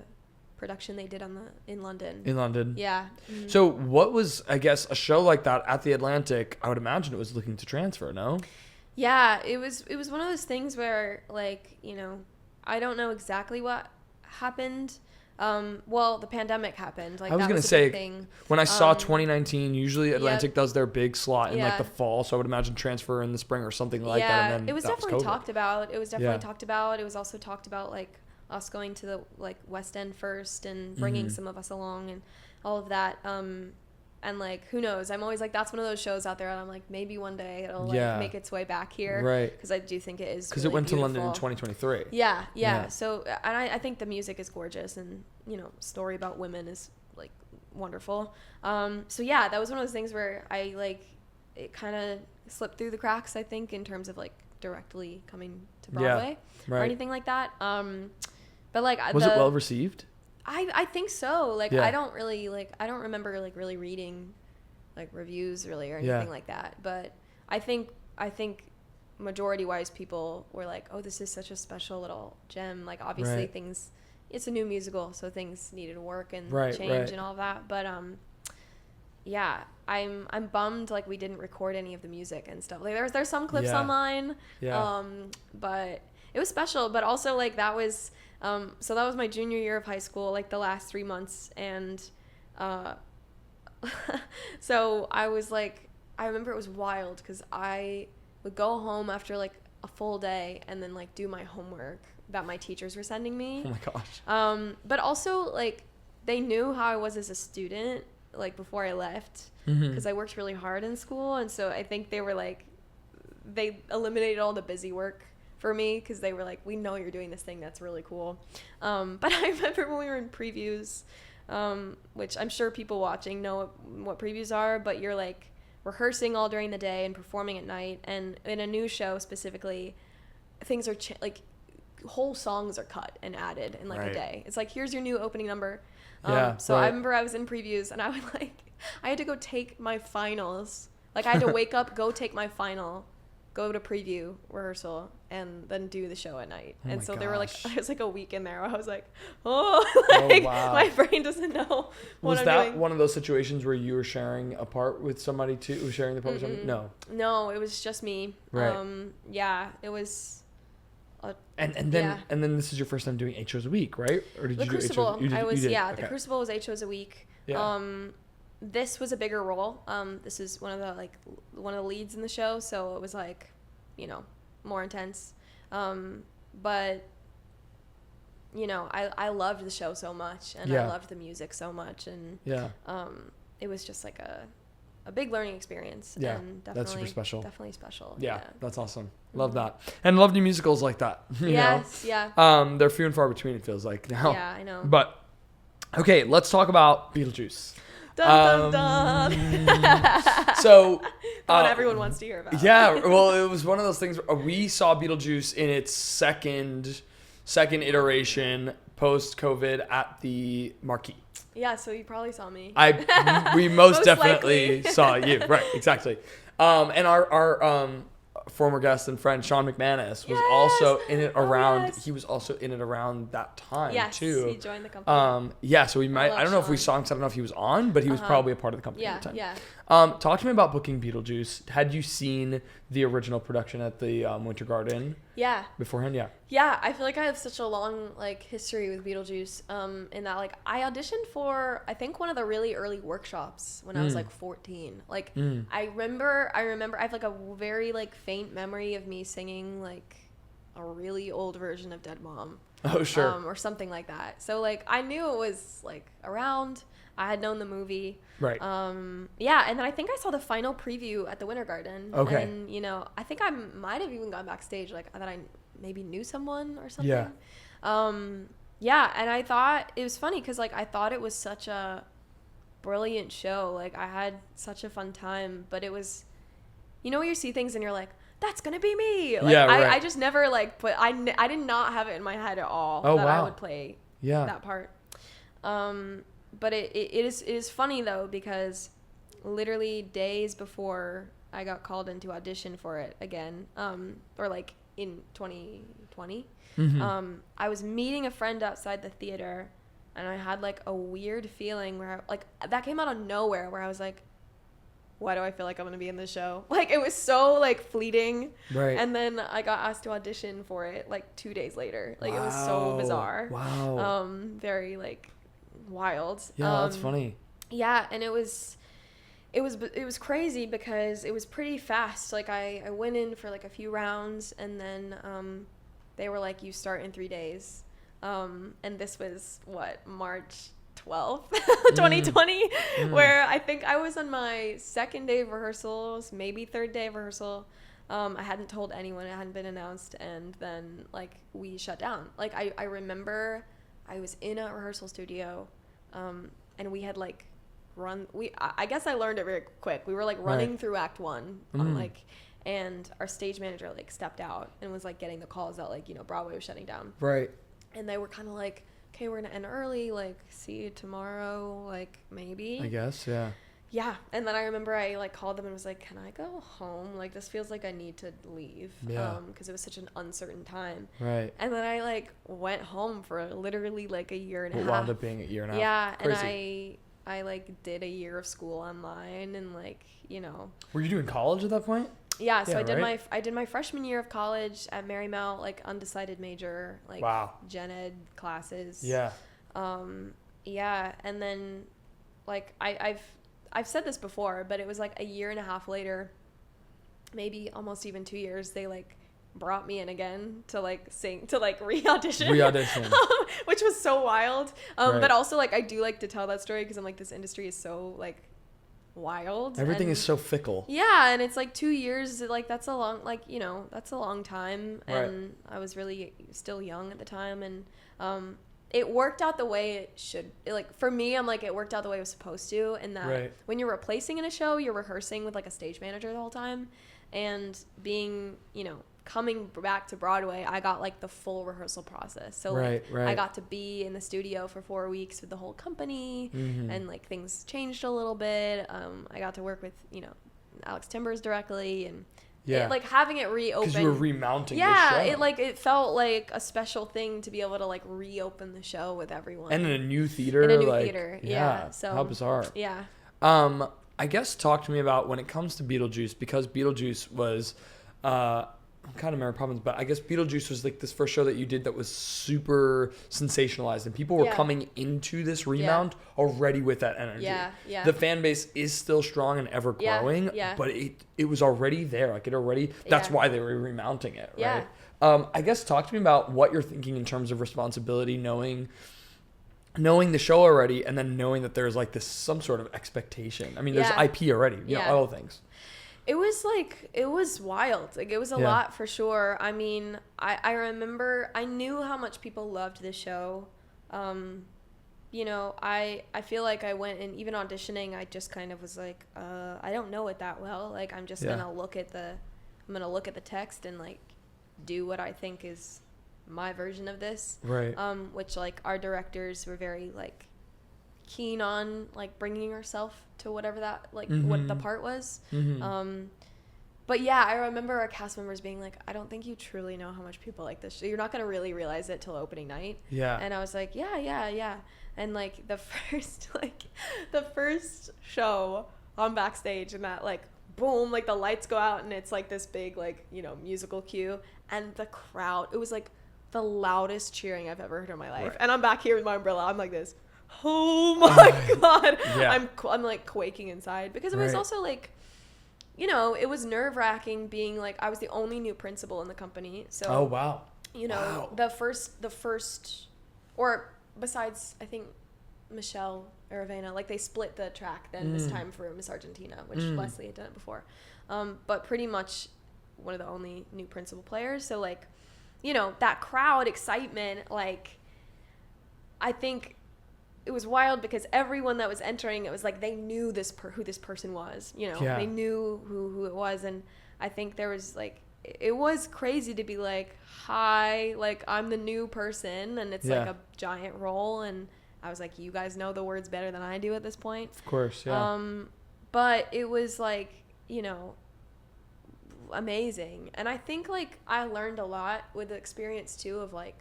production they did in London. In London. Yeah. So what was, I guess, a show like that at the Atlantic? I would imagine it was looking to transfer. No. Yeah, it was one of those things where, like, you know, I don't know exactly what happened. Well, the pandemic happened. Like, I was that gonna was a say, big thing. when I saw 2019, usually Atlantic does their big slot in like Yeah. the fall, so I would imagine transfer in the spring or something like that. And then it was that definitely COVID. talked about. It was definitely talked about. It was also talked about, like, us going to the like West End first and bringing some of us along and all of that. And like, who knows? I'm always like, that's one of those shows out there, and I'm like, maybe one day it'll like make its way back here, right? Because I do think it is. Because really it went beautiful. to London in 2023. Yeah. So, and I think the music is gorgeous, and you know, story about women is like wonderful. So yeah, that was one of those things where I like, it kind of slipped through the cracks, I think, in terms of like directly coming to Broadway or anything like that. But like, was it well received? I think so. Like, I don't remember like really reading like reviews really or anything like that. But I think majority wise people were like, oh, this is such a special little gem. Like, obviously it's a new musical, so things needed work and change and all of that. But yeah, I'm bummed like we didn't record any of the music and stuff. Like there's some clips online. But it was special. But also like that was so that was my junior year of high school, like the last 3 months, and so I was like, I remember it was wild because I would go home after like a full day and then like do my homework that my teachers were sending me. Oh my gosh. But also like they knew how I was as a student like before I left, because I worked really hard in school, and so I think they were like, they eliminated all the busy work for me because they were like, we know you're doing this thing that's really cool. But I remember when we were in previews, which I'm sure people watching know what previews are, but you're like rehearsing all during the day and performing at night, and in a new show specifically, things are like whole songs are cut and added in like a day. It's like, here's your new opening number. I remember I was in previews and I would like, I had to go take my finals. Like I had to wake up, go take my final, go to preview rehearsal, and then do the show at night. And so there were like, I was like a week in there where I was like, my brain doesn't know what I'm doing. Was that one of those situations where you were sharing a part with somebody too, sharing the part with somebody? No, it was just me. Right. It was. And then this is your first time doing 8 shows a week, right? Or did the you Crucible? do 8 shows? The Crucible was 8 shows a week. Yeah. This was a bigger role. This is one of the leads in the show, so it was like, you know, more intense. But you know, I loved the show so much, and I loved the music so much, and it was just like a big learning experience. Yeah, and that's super special. Definitely special. Yeah, that's awesome. Love that. And love new musicals like that. Yes, yeah. They're few and far between, it feels like now. Yeah, I know. But, okay, let's talk about Beetlejuice. Dun, dun, dun. So... what everyone wants to hear about. Yeah, well, it was one of those things. We saw Beetlejuice in its second iteration post-COVID at the Marquee. Yeah, so you probably saw me. We most likely. definitely saw you. Right, exactly. And our former guest and friend Sean McManus was also in it around. Yes. He was also in it around that time too. Yes, he joined the company. Yeah, so we might. I don't know if we Sean. saw him 'cause I don't know if he was on, but he was probably a part of the company at the time. Yeah. Talk to me about booking Beetlejuice. Had you seen the original production at the Winter Garden? Yeah. Beforehand, yeah. Yeah, I feel like I have such a long history with Beetlejuice. In that I auditioned for I think one of the really early workshops when I was 14. I remember I have a very faint memory of me singing a really old version of Dead Mom. Oh sure. Or something like that. So I knew it was around. I had known the movie. Right. Yeah, and then I think I saw the final preview at the Winter Garden. Okay. And I think I might have even gone backstage that I maybe knew someone or something. Yeah. Yeah, and I thought it was funny because I thought it was such a brilliant show. I had such a fun time, but it was, where you see things and you're like, that's gonna be me. Yeah, right. I just never I did not have it in my head at all Oh, that wow. I would play that part. But it is funny though because literally days before I got called into audition for it again, or in 2020, I was meeting a friend outside the theater, and I had a weird feeling where that came out of nowhere where I was like, why do I feel like I'm gonna be in this show? It was so fleeting. Right. And then I got asked to audition for it 2 days later. It was so bizarre. Wow. Very wild. Yeah, that's funny. Yeah, and it was crazy because it was pretty fast. I went in for a few rounds, and then they were like, you start in 3 days. And this was March 12th, 2020, where I think I was on my second day of rehearsals, maybe third day of rehearsal. I hadn't told anyone, it hadn't been announced, and then we shut down. I remember I was in a rehearsal studio, and we had I guess I learned it very quick. We were running through Act 1 on and our stage manager stepped out and was getting the calls that Broadway was shutting down. Right. And they were kind of okay, we're gonna end early, see you tomorrow, maybe. I guess, yeah. Yeah, and then I remember I called them and was like, can I go home? This feels like I need to leave. Yeah. Because it was such an uncertain time. Right. And then I went home for literally a year and a half. It wound up being a year and a half. Yeah, Crazy. and I did a year of school online and Were you doing college at that point? Yeah, so yeah, I did my freshman year of college at Marymount, undecided major, wow. gen ed classes. Yeah. Yeah, and then I've said this before, but it was a year and a half later, maybe almost even 2 years, they brought me in again to sing, to re-audition. Which was so wild. Right. But also I do to tell that story because I'm this industry is so wild. Everything is so fickle. Yeah, and it's 2 years, that's a long that's a long time. Right. And I was really still young at the time, and it worked out the way it should. For me, I'm it worked out the way it was supposed to, in that when you're replacing in a show, you're rehearsing with a stage manager the whole time, and being coming back to Broadway, I got the full rehearsal process. So I got to be in the studio for 4 weeks with the whole company, and things changed a little bit. I got to work with Alex Timbers directly, and having it reopen. Because you were remounting the show. Yeah, it felt like a special thing to be able to reopen the show with everyone. And in a new theater. In a new theater, yeah. So how bizarre. Yeah. I guess talk to me about when it comes to Beetlejuice, because Beetlejuice was kind of Mary Poppins, but I guess Beetlejuice was this first show that you did that was super sensationalized, and people were coming into this remount already with that energy. Yeah. The fan base is still strong and ever growing, but it was already there. That's why they were remounting it, right? I guess talk to me about what you're thinking in terms of responsibility, knowing knowing the show already and then knowing that there's like this some sort of expectation. I mean, there's IP already, you know, all things. It was wild. Like, it was a lot for sure. I mean, I remember, I knew how much people loved the show. You know, I feel like I went, and even auditioning, I just kind of was like, I don't know it that well. Like, I'm just gonna look at the text and like do what I think is my version of this. Right. Which, like, our directors were very like keen on like bringing herself to whatever that like what the part was. But yeah, I remember our cast members being like, I don't think you truly know how much people like this show. You're not gonna really realize it till opening night. Yeah. And I was like, yeah. And like the first show on backstage, and that like boom, like the lights go out and it's like this big like, you know, musical cue, and the crowd, it was like the loudest cheering I've ever heard in my life. Right. And I'm back here with my umbrella. I'm like this. Oh my God. Yeah. I'm like quaking inside, because it was also like, you know, it was nerve-wracking being like, I was the only new principal in the company. So, oh wow. You know, the first, or besides, I think Michelle Aravena, like they split the track then this time for Miss Argentina, which Leslie had done it before. But pretty much one of the only new principal players. So like, you know, that crowd excitement, like, I think it was wild because everyone that was entering, it was like they knew who this person was, you know. They knew who it was. And I think there was like, it was crazy to be like, hi, like I'm the new person, and it's like a giant role, and I was like, you guys know the words better than I do at this point. Of course, yeah. But it was like, you know, amazing. And I think like I learned a lot with the experience too of like,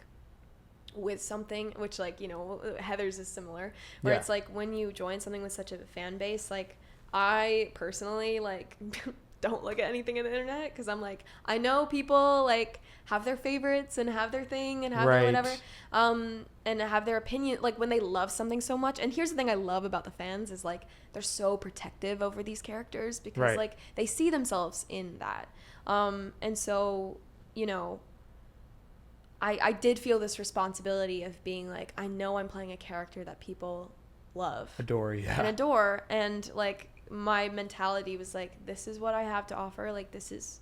with something which like, you know, Heather's is similar, where it's like when you join something with such a fan base, like I personally like don't look at anything on the internet, because I'm like, I know people like have their favorites and have their thing and have their whatever, and have their opinion, like when they love something so much. And here's the thing I love about the fans is like they're so protective over these characters, because like they see themselves in that, and so, you know, I did feel this responsibility of being like, I know I'm playing a character that people love, adore, and like my mentality was like, this is what I have to offer, like this is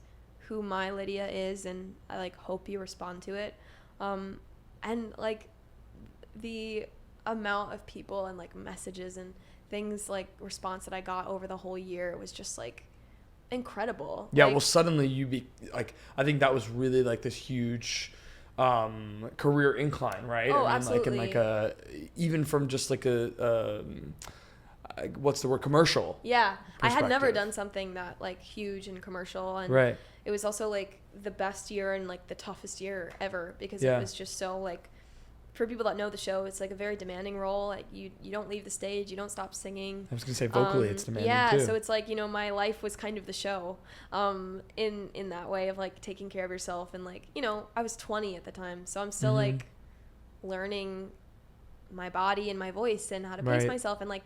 who my Lydia is, and I like hope you respond to it. And like the amount of people and like messages and things, like response that I got over the whole year was just like incredible. Yeah, like, well suddenly you be like, I think that was really like this huge career incline, right? Oh, I mean, absolutely. like in like a, even from just like a what's the word, commercial. Yeah, I had never done something that like huge and commercial, and it was also like the best year and like the toughest year ever, because it was just so like, for people that know the show, it's like a very demanding role. Like you don't leave the stage, you don't stop singing. I was gonna say vocally it's demanding too. So it's like, you know, my life was kind of the show, in that way of like taking care of yourself, and like, you know, I was 20 at the time, so I'm still like learning my body and my voice and how to pace myself, and like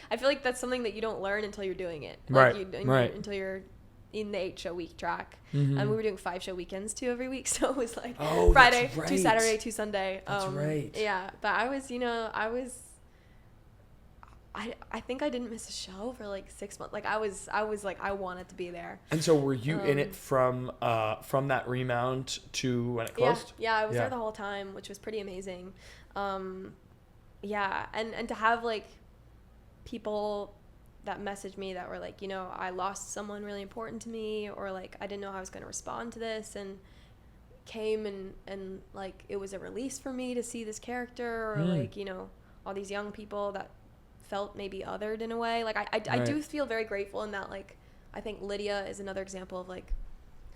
I feel like that's something that you don't learn until you're doing it, like until you're in the 8 show week track. And we were doing 5 show weekends too every week, so it was like Friday, 2 Saturday, 2 Sunday. Yeah, but I was, you know, I think I didn't miss a show for like 6 months. Like I was like, I wanted to be there. And so were you in it from that remount to when it closed? Yeah, I was there the whole time, which was pretty amazing. Yeah, and to have like people that messaged me that were like, you know, I lost someone really important to me, or like I didn't know how I was going to respond to this, and came and like it was a release for me to see this character, or like, you know, all these young people that felt maybe othered in a way. Like I do feel very grateful in that. Like I think Lydia is another example of like,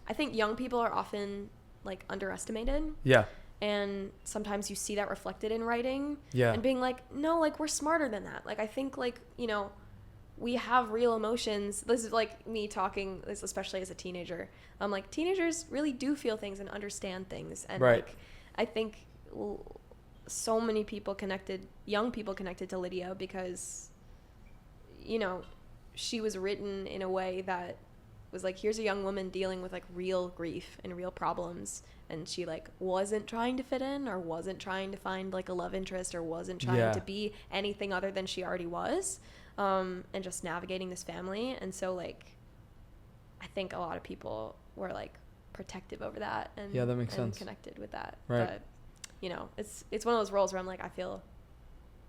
I think young people are often like underestimated. Yeah. And sometimes you see that reflected in writing. Yeah. And being like, no, like we're smarter than that. Like I think like, you know, we have real emotions. This is like me talking, especially as a teenager. I'm like, teenagers really do feel things and understand things. And like, I think so many people young people connected to Lydia because, you know, she was written in a way that was like, here's a young woman dealing with like real grief and real problems, and she like wasn't trying to fit in or wasn't trying to find like a love interest or wasn't trying to be anything other than she already was, and just navigating this family. And so like I think a lot of people were like protective over that and that makes sense, connected with that. Right. But you know, it's one of those roles where I'm like, I feel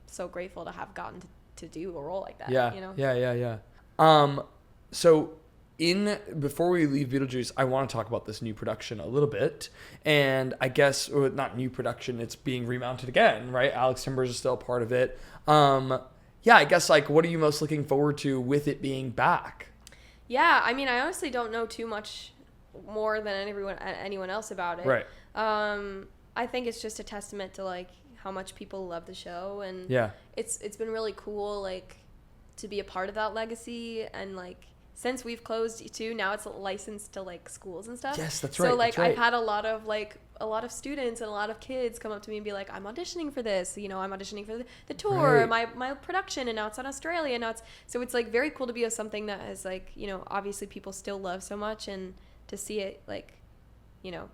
so grateful to have gotten to do a role like that. You know? So before we leave Beetlejuice, I want to talk about this new production a little bit. And I guess, or not new production, it's being remounted again, right? Alex Timbers is still a part of it. I guess, like, what are you most looking forward to with it being back? Yeah, I mean, I honestly don't know too much more than anyone else about it. Right. I think it's just a testament to, like, how much people love the show. And it's been really cool, like, to be a part of that legacy. And, like, since we've closed too, now it's licensed to like schools and stuff. Yes, that's right. So like I've had a lot of students and a lot of kids come up to me and be like, I'm auditioning for this, you know, I'm auditioning for the tour, my production, and now it's in Australia. Now it's like very cool to be of something that is like, you know, obviously people still love so much, and to see it like, you know,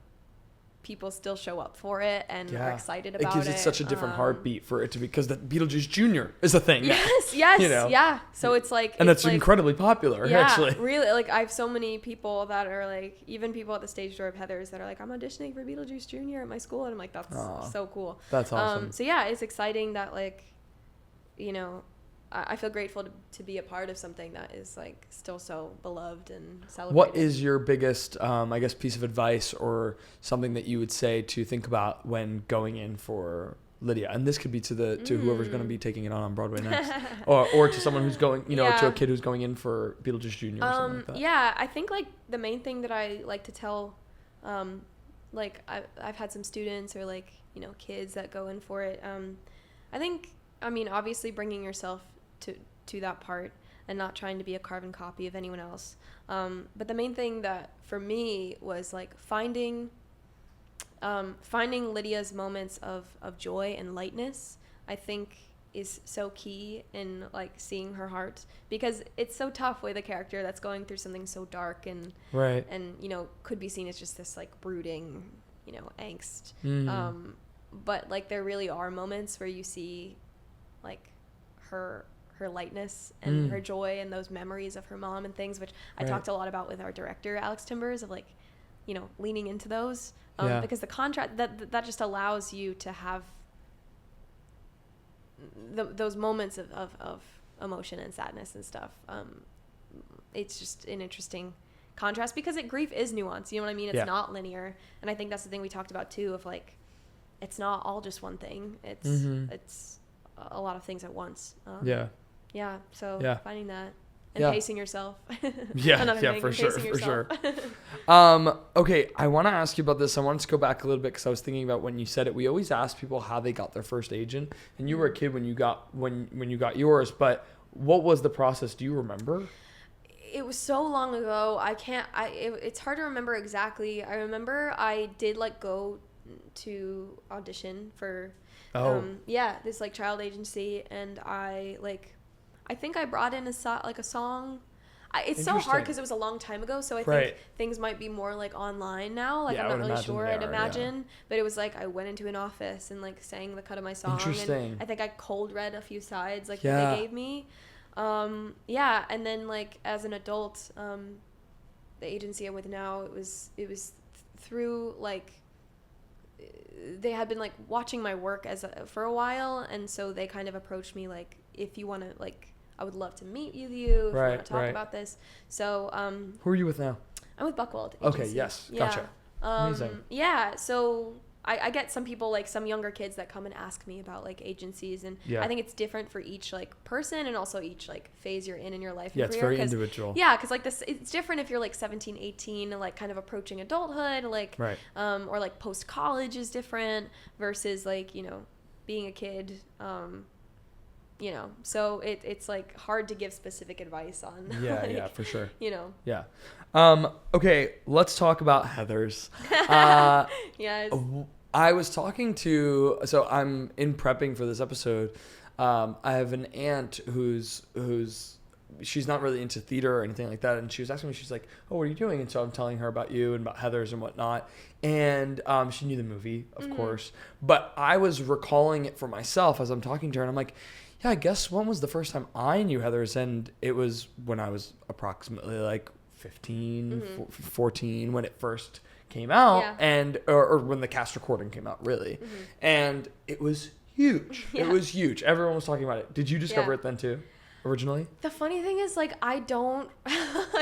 people still show up for it and are excited about it. It gives it such a different heartbeat for it to be, because the Beetlejuice Jr. is a thing. Yes, you know? yeah. So it's like, and that's like, incredibly popular, actually. Really, like I have so many people that are like, even people at the stage door of Heather's that are like, I'm auditioning for Beetlejuice Jr. at my school, and I'm like, that's so cool. That's awesome. So yeah, it's exciting that like, you know, I feel grateful to be a part of something that is like still so beloved and celebrated. What is your biggest, I guess, piece of advice or something that you would say to think about when going in for Lydia? And this could be to whoever's going to be taking it on Broadway next, or to someone who's going, you know, to a kid who's going in for Beetlejuice Jr. or something like that. Yeah, I think like the main thing that I like to tell, like I've had some students or like, you know, kids that go in for it. I think, I mean, obviously bringing yourself to that part and not trying to be a carbon copy of anyone else. But the main thing that for me was like finding Lydia's moments of joy and lightness, I think is so key in like seeing her heart, because it's so tough with a character that's going through something so dark and you know, could be seen as just this like brooding, you know, angst. But like there really are moments where you see like her lightness and her joy and those memories of her mom and things, which I talked a lot about with our director, Alex Timbers, of like, you know, leaning into those, because the contrast that just allows you to have those moments of emotion and sadness and stuff. It's just an interesting contrast, because grief is nuanced, you know what I mean? It's not linear. And I think that's the thing we talked about too, of like, it's not all just one thing. It's a lot of things at once. So finding that and pacing yourself. For sure. Okay, I want to ask you about this. I wanted to go back a little bit because I was thinking about when you said it. We always ask people how they got their first agent, and you were a kid when you got yours. But what was the process? Do you remember? It was so long ago. It's hard to remember exactly. I remember I did like go to audition for this like child agency, and I think I brought in a song. It's so hard because it was a long time ago, so I think things might be more like online now. Like I'm not really sure. I'd imagine, but it was like I went into an office and like sang the cut of my song. Interesting. And I think I cold read a few sides that they gave me. And then like as an adult, the agency I'm with now, it was through like, they had been like watching my work for a while, and so they kind of approached me like, if you want to, like, I would love to meet you if you want to talk about this. So who are you with now? I'm with Buckwald Agency. Okay, yes, gotcha. Amazing. So I get some people, like some younger kids that come and ask me about like agencies, and I think it's different for each like person and also each like phase you're in your life and career. It's very individual. Yeah, because like this, it's different if you're like 17, 18, like kind of approaching adulthood, like or like post college is different versus like, you know, being a kid. You know, so it's like hard to give specific advice on. Yeah, for sure. You know. Yeah. Okay, let's talk about Heather's. Yes. I was talking to, so I'm in prepping for this episode. I have an aunt who's she's not really into theater or anything like that. And she was asking me, she's like, oh, what are you doing? And so I'm telling her about you and about Heathers and whatnot. And she knew the movie, of course. But I was recalling it for myself as I'm talking to her. And I'm like, yeah, I guess when was the first time I knew Heathers? And it was when I was approximately like 15, 14, when it first came out. Yeah. And or when the cast recording came out, really. And it was huge. Yeah. It was huge. Everyone was talking about it. Did you discover it then too? Originally? The funny thing is, like, I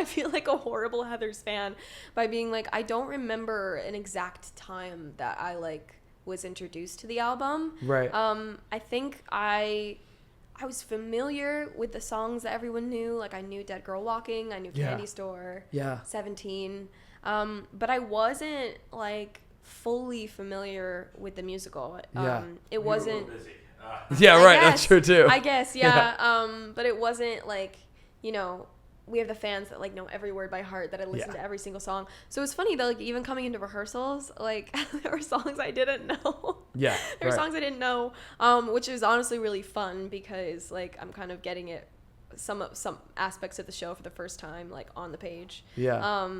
feel like a horrible Heathers fan by being like, I don't remember an exact time that I, like, was introduced to the album. Right. I think I was familiar with the songs that everyone knew. Like, I knew Dead Girl Walking, I knew Candy Store, 17. But I wasn't, like, fully familiar with the musical. It wasn't... Yeah, right. That's true too. I guess, yeah. But it wasn't like, you know, we have the fans that like know every word by heart, that I listen to every single song. So it was funny though, like even coming into rehearsals, like there were songs I didn't know. Yeah. There were songs I didn't know, which is honestly really fun because like I'm kind of getting it some aspects of the show for the first time, like on the page. Yeah.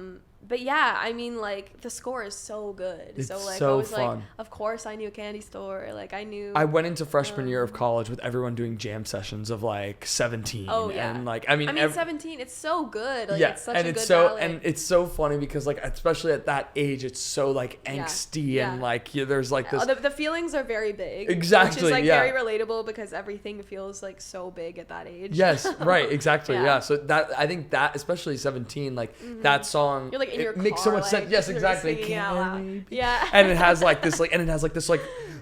But yeah, I mean, like the score is so good. It's so like so I was fun. like, of course I knew Candy Store. Like I knew. I went into freshman year of college with everyone doing jam sessions of like 17. Oh yeah. And like 17. It's so good. Like, it's such and a it's good so ballad. and it's so funny because like especially at that age, it's so like angsty and like there's like this. The feelings are very big. Exactly. Which is like yeah. very relatable because everything feels like so big at that age. Yes. Right. Exactly. Yeah. Yeah. So that I think that especially 17, like that song. You're like in your car, makes so much sense. Yes. you're Exactly. singing it out loud. Yeah. And it has like this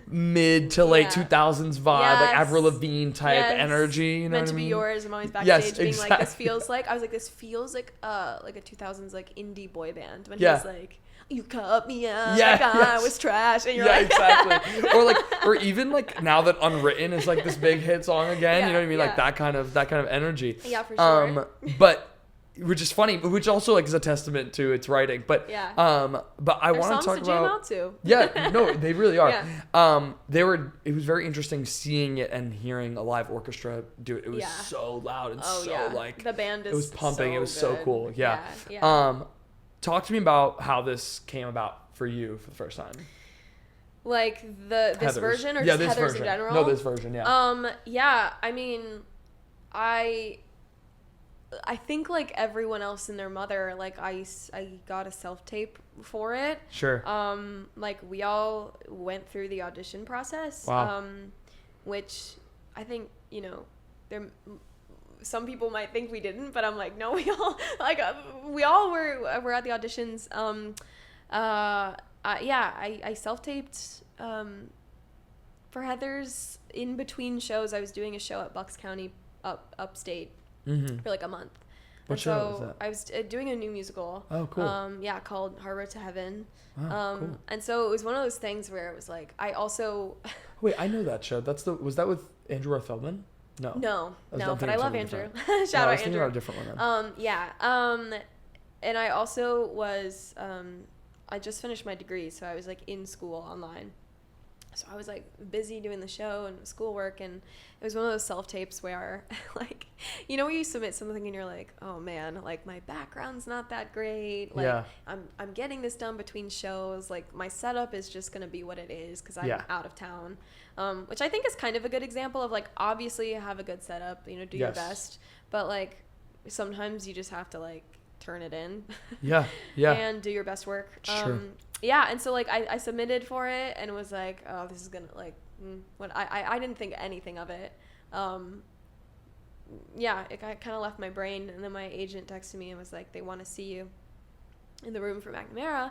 mid to late 2000s vibe, like Avril Lavigne type energy. You know Meant what to I mean? be yours. I'm always backstage being exactly. like, this feels like. I was like, this feels like a 2000s like indie boy band when he's like, you cut me up like I was trash, and you're like, exactly. or even like now that Unwritten is like this big hit song again. You know what I mean? Like that kind of energy. Yeah, for sure. But. Which is funny, which also like is a testament to its writing. But but I want to talk about jam out to. Yeah, no, they really are. It was very interesting seeing it and hearing a live orchestra do it. It was so loud and like the band is it was pumping. So it was good. so cool. Yeah. Talk to me about how this came about for you for the first time. Like this Heathers. version or just this Heathers version. in general? No, this version, yeah. I mean, I think like everyone else and their mother, like I got a self-tape for it. Sure. Like we all went through the audition process. Wow. Which I think, you know, some people might think we didn't, but I'm like, no, we all were at the auditions. I self-taped for Heathers in between shows. I was doing a show at Bucks County upstate. For like a month. What show was that? I was doing a new musical. Oh, cool. Called Harbor to Heaven. Cool. And so it was one of those things where it was like, I also... Wait, I know that show. Was that with Andrew Roth Feldman? No. No, but I love Andrew. Shout out Andrew. I was thinking about a different one. And I also was, I just finished my degree, so I was like in school online. So I was like busy doing the show and schoolwork, and it was one of those self-tapes where like, you know, when you submit something and you're like, oh man, like my background's not that great. Like I'm getting this done between shows. Like my setup is just going to be what it is because I'm out of town. Which I think is kind of a good example of like, obviously have a good setup, you know, do your best. But like sometimes you just have to like turn it in. And do your best work. Sure. And so like I submitted for it and was like, oh, this is gonna like when I didn't think anything of it. It kind of left my brain, and then my agent texted me and was like, they want to see you in the room for McNamara.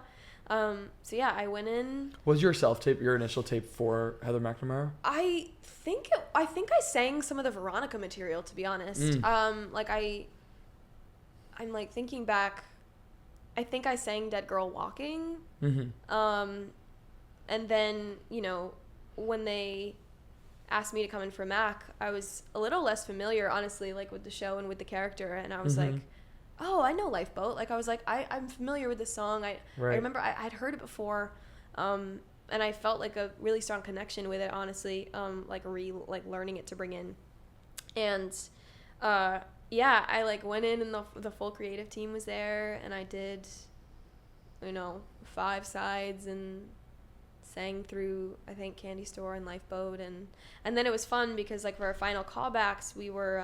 I went in. Was your self-tape your initial tape for Heather McNamara? I think I sang some of the Veronica material, to be honest. I'm like thinking back, I think I sang Dead Girl Walking. And then, you know, when they asked me to come in for Mac, I was a little less familiar, honestly, like with the show and with the character. And I was like, oh, I know Lifeboat. Like I was like, I'm familiar with this song. I remember I'd heard it before. And I felt like a really strong connection with it, honestly, like learning it to bring in. And Yeah, I like went in and the full creative team was there, and I did, 5 sides and sang through, I think, Candy Store and Lifeboat, and then it was fun because like for our final callbacks we were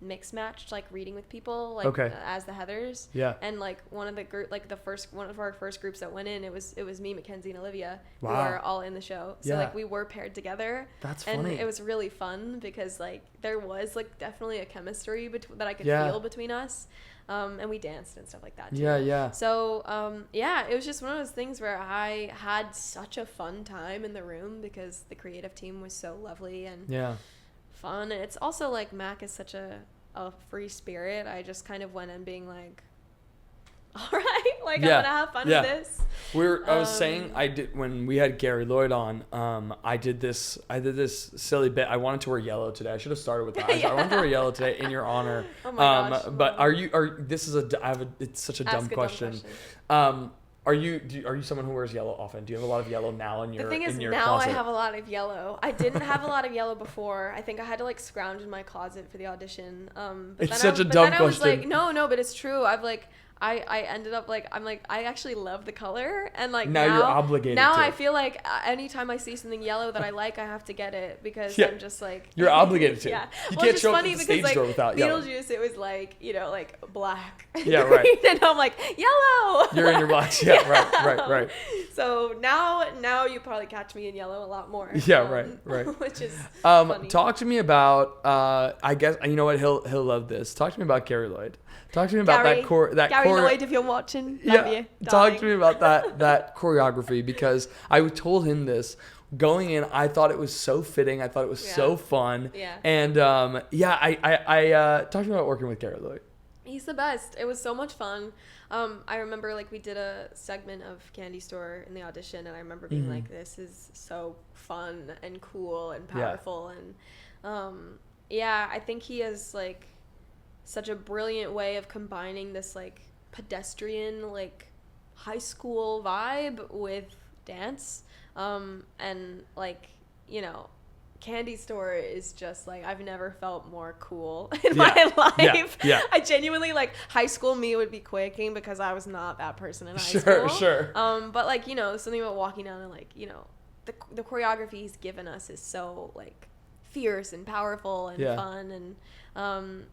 mix matched, like reading with people, like as the Heathers. Yeah. And like one of our first groups that went in, it was me, Mackenzie, and Olivia, wow, who were all in the show. So like we were paired together. That's funny. And it was really fun because like there was like definitely a chemistry that I could feel between us. And we danced and stuff like that too. Yeah. So it was just one of those things where I had such a fun time in the room because the creative team was so lovely and fun. And it's also like Mac is such a free spirit. I just kind of went in being like, all right, like I'm gonna have fun with this. I was saying, I did when we had Gary Lloyd on. I did this silly bit. I wanted to wear yellow today. I should have started with that. I wanted to wear yellow today in your honor. Oh my gosh. But it's such a dumb question. Are you someone who wears yellow often? Do you have a lot of yellow now in your closet? The thing is, now I have a lot of yellow. I didn't have a lot of yellow before. I think I had to like scrounge in my closet for the audition. But it's such a dumb question. I was like, no, but it's true. I ended up like, I'm like, I actually love the color, and like now you're obligated now to. I feel like anytime I see something yellow that I like, I have to get it because I'm just like, you're obligated to. Yeah. You can't show up at the stage door without yellow. Beetlejuice, it was like, like black. Yeah, right. And I'm like, yellow. You're in your box. Yeah, right. So now you probably catch me in yellow a lot more. Yeah, right. Which is funny. Talk to me about I guess you know what, he'll love this. Talk to me about Gary Lloyd. Talk to me about Gary Lloyd, if you're watching. Love you. Talk to me about that choreography, because I told him this going in. I thought it was so fitting. I thought it was so fun. Yeah. And I talked about working with Gary Lloyd. He's the best. It was so much fun. I remember like we did a segment of Candy Store in the audition, and I remember being like, this is so fun and cool and powerful. And I think he has like such a brilliant way of combining this like pedestrian like high school vibe with dance, and like Candy Store is just like, I've never felt more cool in my life. Yeah. I genuinely like high school me would be quaking because I was not that person in high school. Sure. But like something about walking down and like the choreography he's given us is so like fierce and powerful and fun, and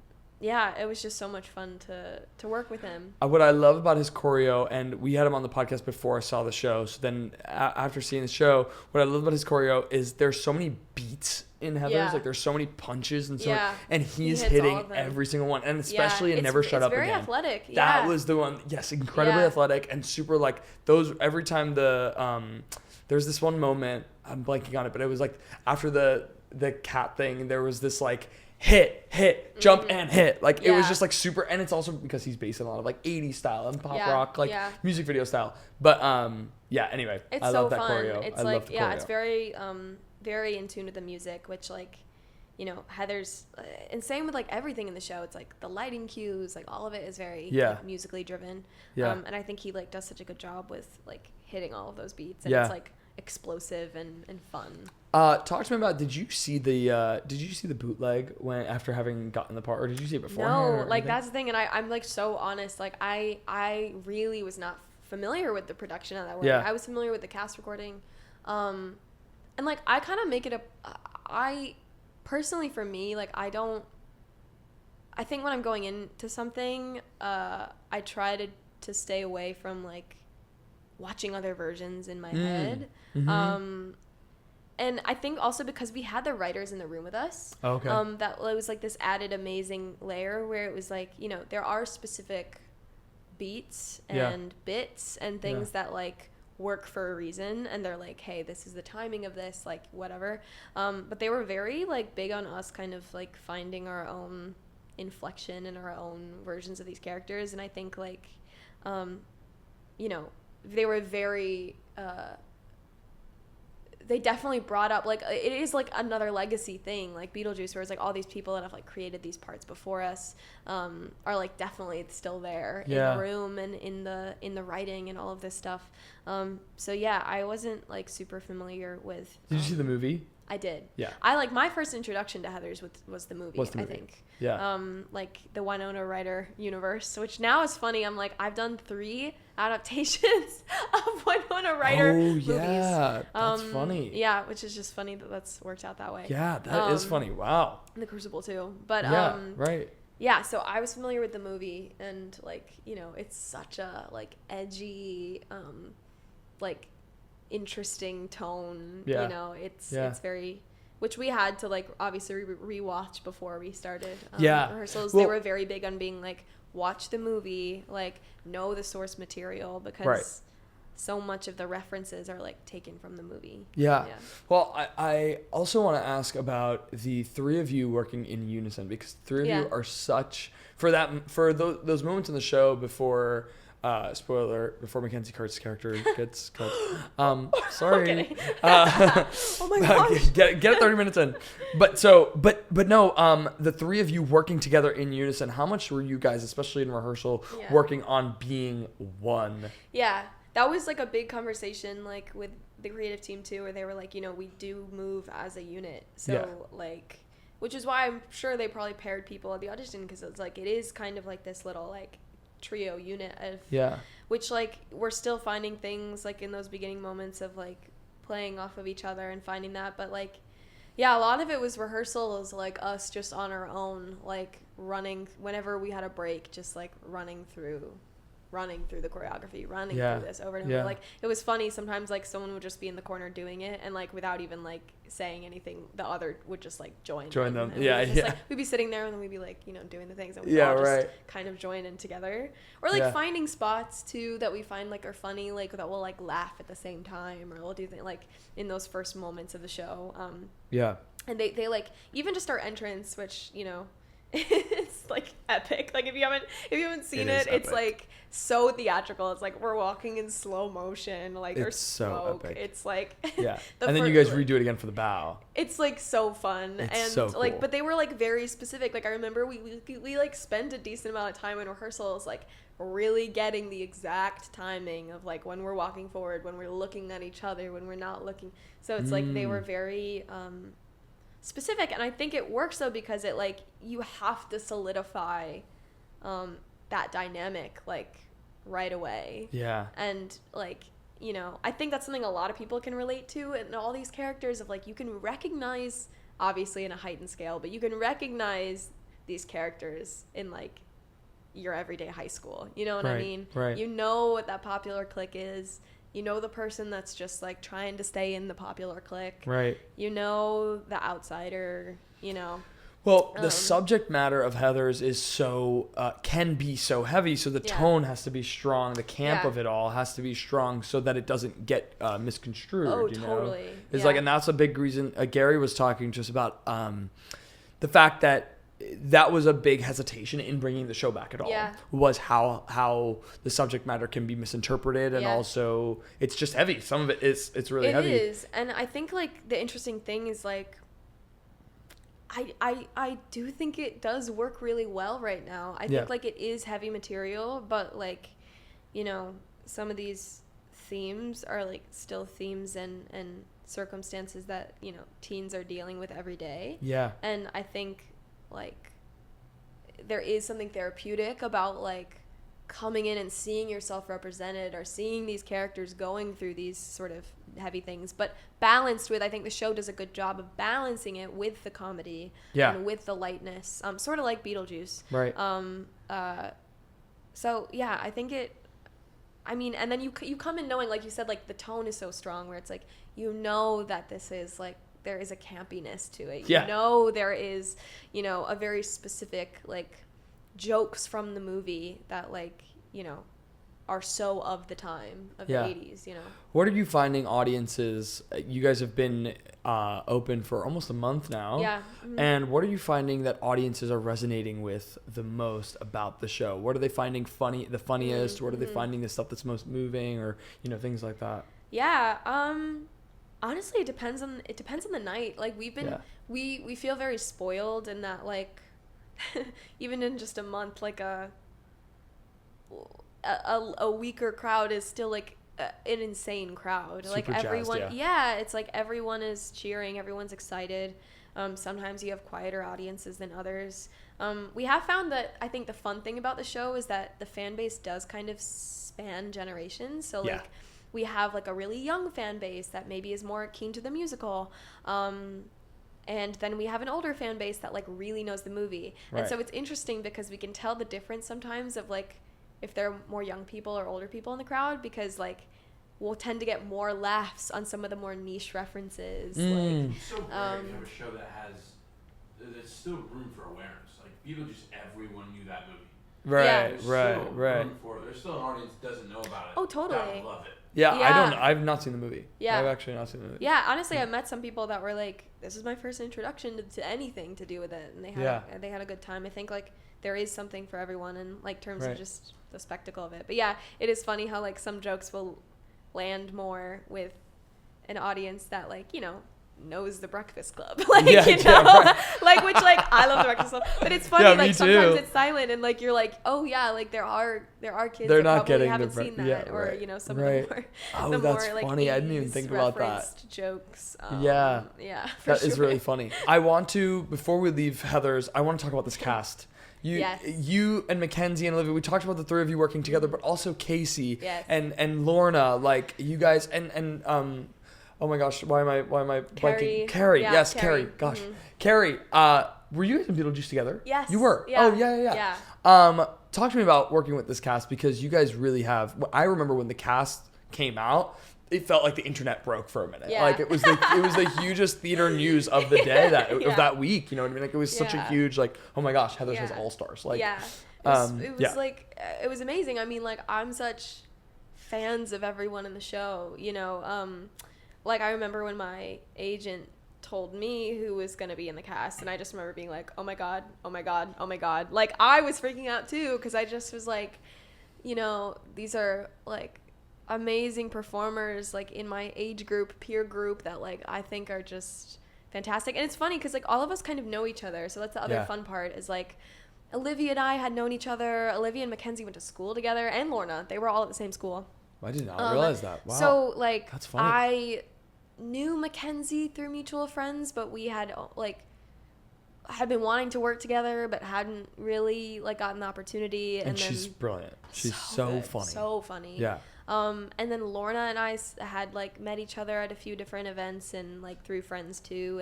it was just so much fun to work with him. What I love about his choreo, and we had him on the podcast before I saw the show, so then after seeing the show, what I love about his choreo is there's so many beats in Heathers, like there's so many punches and and he's hitting every single one, and especially in Never Shut Up Again. It's very athletic. That was the one, incredibly athletic and super like those, every time there's this one moment, I'm blanking on it, but it was like after the cat thing, there was this like hit, jump and hit. Like it was just like super, and it's also because he's based on a lot of like 80s style and pop rock, like music video style. But anyway, it's I so love that fun. choreo. It's I like love the choreo. it's very very in tune with the music, which like Heather's and same with like everything in the show. It's like the lighting cues, like all of it is very like, musically driven. And I think he like does such a good job with like hitting all of those beats, and it's like explosive and fun. Talk to me about, did you see the bootleg after having gotten the part, or did you see it before? No, like that's the thing, and I'm like so honest, like I really was not familiar with the production of that work. I was familiar with the cast recording, and like I kind of make it I personally, for me, like I think when I'm going into something, I try to stay away from like watching other versions in my head. And I think also because we had the writers in the room with us, that was like this added amazing layer where it was like, there are specific beats and bits and things that like work for a reason, and they're like, hey, this is the timing of this, like whatever. But they were very like big on us kind of like finding our own inflection and our own versions of these characters. And I think like, they were very they definitely brought up like, it is like another legacy thing like Beetlejuice, where it's like all these people that have like created these parts before us are like definitely still there in the room and in the writing and all of this stuff. I wasn't like super familiar with Did you see the movie? I did. Yeah. My first introduction to Heathers was the movie, I think. Yeah. Like the Winona Ryder universe, which now is funny. I'm like, I've done 3 adaptations of Winona Ryder movies. Yeah. That's funny. Yeah, which is just funny that that's worked out that way. Yeah, that is funny. Wow. The Crucible too. But yeah, right. Yeah, so I was familiar with the movie, and like, you know, it's such a like edgy, like interesting tone. Yeah. You know, it's very, which we had to like obviously rewatch before we started rehearsals. Well, they were very big on being like, watch the movie, like know the source material, because so much of the references are like taken from the movie. Yeah. Well, I also want to ask about the 3 of you working in unison, because 3 of you are such for those moments in the show before. Spoiler, before Mackenzie Kurt's character gets cut. Sorry. Oh my gosh. Get it 30 minutes in. But no, the 3 of you working together in unison, how much were you guys, especially in rehearsal, working on being one? Yeah. That was like a big conversation, like with the creative team too, where they were like, you know, we do move as a unit. So like, which is why I'm sure they probably paired people at the audition, because it's like, it is kind of like this little like trio unit of which like we're still finding things like in those beginning moments of like playing off of each other and finding that, but like a lot of it was rehearsals, like us just on our own, like running whenever we had a break, just like running through the choreography, running through this over and over. Like, it was funny sometimes, like someone would just be in the corner doing it, and like without even like saying anything, the other would just like join them. Like, we'd be sitting there and then we'd be like, you know, doing the things, and we'd all just kind of join in together, or like finding spots too that we find like are funny, like that we'll like laugh at the same time, or we'll do things like in those first moments of the show. And they like, even just our entrance, which, you know, it's like epic. Like if you haven't seen it, it's like so theatrical. It's like we're walking in slow motion. Like there's smoke. So epic. It's like and then you guys redo it again for the bow. It's like so fun. It's so cool. Like, but they were like very specific. Like I remember we like spent a decent amount of time in rehearsals, like really getting the exact timing of like when we're walking forward, when we're looking at each other, when we're not looking. So it's like they were very specific, and I think it works though, because it like you have to solidify that dynamic like right away. And like, you know, I think that's something a lot of people can relate to, and all these characters of like, you can recognize, obviously in a heightened scale, but you can recognize these characters in like your everyday high school, you know what I mean? You know what that popular clique is. You know the person that's just like trying to stay in the popular clique. You know the outsider, you know. Well, the subject matter of Heathers is so can be so heavy, so the tone has to be strong. The camp of it all has to be strong, so that it doesn't get misconstrued. Oh, you totally. know? It's like, and that's a big reason. Gary was talking just about the fact that was a big hesitation in bringing the show back at all. Was how the subject matter can be misinterpreted, and also it's just heavy. Some of it is really heavy. It is, and I think like the interesting thing is like, I do think it does work really well right now. I think like it is heavy material, but like, you know, some of these themes are like still themes and circumstances that, you know, teens are dealing with every day. And I think like there is something therapeutic about like coming in and seeing yourself represented, or seeing these characters going through these sort of heavy things, but balanced with, I think the show does a good job of balancing it with the comedy and with the lightness, sort of like Beetlejuice. So yeah, I think I mean, and then you come in knowing, like you said, like the tone is so strong, where it's like, you know that this is like, there is a campiness to it. You know, there is, you know, a very specific like jokes from the movie that like, you know, are so of the time of the 80s, you know. What are you finding audiences? You guys have been open for almost a month now. And what are you finding that audiences are resonating with the most about the show? What are they finding funny, the funniest? What are they finding the stuff that's most moving, or, you know, things like that? Honestly, it depends on the night. Like we've been we feel very spoiled in that, like even in just a month, like a weaker crowd is still like an insane crowd. Super like jazzed, everyone, it's like everyone is cheering, everyone's excited. Sometimes you have quieter audiences than others. We have found that I think the fun thing about the show is that the fan base does kind of span generations. So like we have like a really young fan base that maybe is more keen to the musical. And then we have an older fan base that like really knows the movie. Right. And so it's interesting because we can tell the difference sometimes of like if there are more young people or older people in the crowd, because like we'll tend to get more laughs on some of the more niche references. Like, it's so great to have a show that has, there's still room for awareness. Like Beetlejuice, everyone knew that movie. Right, There's right. Room for it. There's still an audience that doesn't know about it. Oh, totally. That would love it. Yeah, I've not seen the movie. Yeah. I've actually not seen the movie. Yeah, honestly, I've met some people that were like, this is my first introduction to anything to do with it. And they had a good time. I think like there is something for everyone in like terms of just the spectacle of it. But yeah, it is funny how like some jokes will land more with an audience that like, you know, knows the Breakfast Club. Like, you know, right. Like, which like I love the Breakfast Club, but it's funny, like sometimes it's silent and like you're like, oh yeah, like there are kids they're that not probably getting haven't seen that, or you know, some of the more that's more like funny. I didn't even think about that. Jokes. Yeah, that is really funny. I want to, before we leave Heather's, I want to talk about this cast. You and Mackenzie and Olivia, we talked about the three of you working together, but also Casey and Lorna, like you guys and oh my gosh, why am I blanking? Carrie, yes, Carrie. Gosh, Carrie, were you guys in Beetlejuice together? Yes. You were. Yeah. Oh yeah. Talk to me about working with this cast, because you guys really have. I remember when the cast came out, it felt like the internet broke for a minute. Yeah. Like it was the hugest theater news of the day of that week. You know what I mean? Like it was such a huge like, oh my gosh, Heather has all stars. Like it was like it was amazing. I mean, like I'm such fans of everyone in the show. You know, like I remember when my agent told me who was going to be in the cast, and I just remember being like, oh my god, oh my god, oh my god. Like I was freaking out too, because I just was like, you know, these are like amazing performers like in my age group, peer group, that like I think are just fantastic. And it's funny because like all of us kind of know each other, so that's the other fun part is like Olivia and I had known each other. Olivia and Mackenzie went to school together, and Lorna, they were all at the same school. I did not realize that. Wow. So like that's funny. I knew Mackenzie through mutual friends, but we had been wanting to work together but hadn't really like gotten the opportunity. And then she's brilliant. She's so funny. So funny. Yeah. And then Lorna and I had like met each other at a few different events and like through friends too.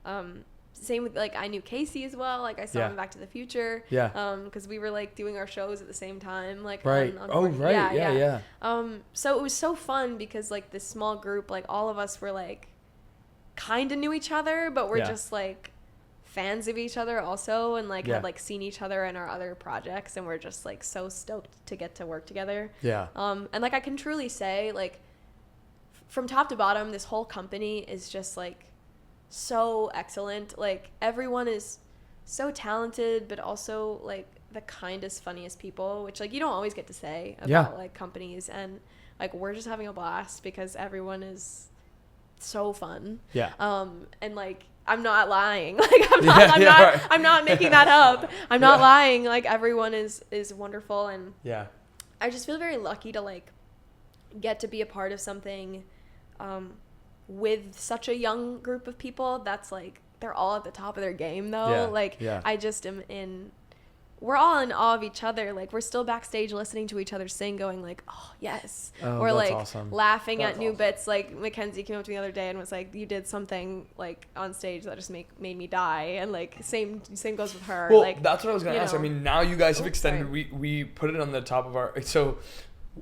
And same with like I knew Casey as well. Like I saw him in Back to the Future. Yeah. Because we were like doing our shows at the same time. Like right. Yeah. So it was so fun because like this small group, like all of us were like kind of knew each other, but we're just like fans of each other also, and like had like seen each other in our other projects, and we're just like so stoked to get to work together. Yeah. And like I can truly say like from top to bottom, this whole company is just like so excellent. Like everyone is so talented, but also like the kindest, funniest people, which like you don't always get to say about like companies. And like we're just having a blast because everyone is so fun. Yeah. And like I'm not lying. Like I'm not making that up. I'm not lying. Like everyone is wonderful, and I just feel very lucky to like get to be a part of something with such a young group of people that's like they're all at the top of their game though. I just am we're all in awe of each other. Like we're still backstage listening to each other sing, going like, oh yes, or like laughing at new bits. Like Mackenzie came up to me the other day and was like, you did something like on stage that just made me die. And like same goes with her. Well, like that's what I was gonna ask. I mean, now you guys have extended. We put it on the top of our. So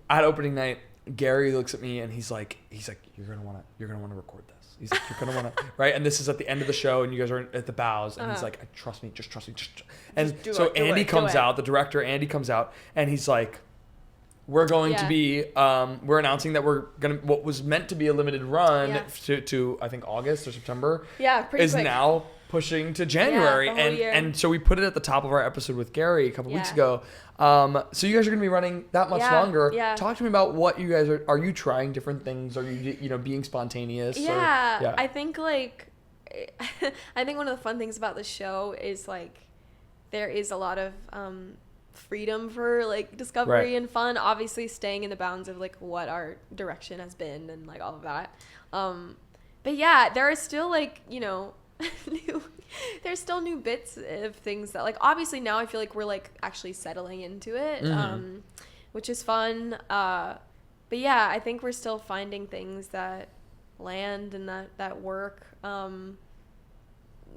at opening night, Gary looks at me and he's like, you're gonna wanna record this. He's like, you're gonna wanna right. And this is at the end of the show, and you guys are at the bows, and he's like, trust me. And so Andy comes out, the director Andy comes out, and he's like, we're going to be, we're announcing that we're gonna what was meant to be a limited run to I think August or September. Yeah, pretty quick. Now pushing to January, and so we put it at the top of our episode with Gary a couple weeks ago. So you guys are going to be running that much longer. Yeah. Talk to me about what you guys are you trying different things? Are you being spontaneous? Yeah. I think like I think one of the fun things about the show is like there is a lot of freedom for like discovery Right. and fun, obviously staying in the bounds of like what our direction has been and like all of that. But yeah, there are still like, you know, there's still new bits of things that like, obviously now I feel like we're like actually settling into it, which is fun. But yeah, I think we're still finding things that land and that work,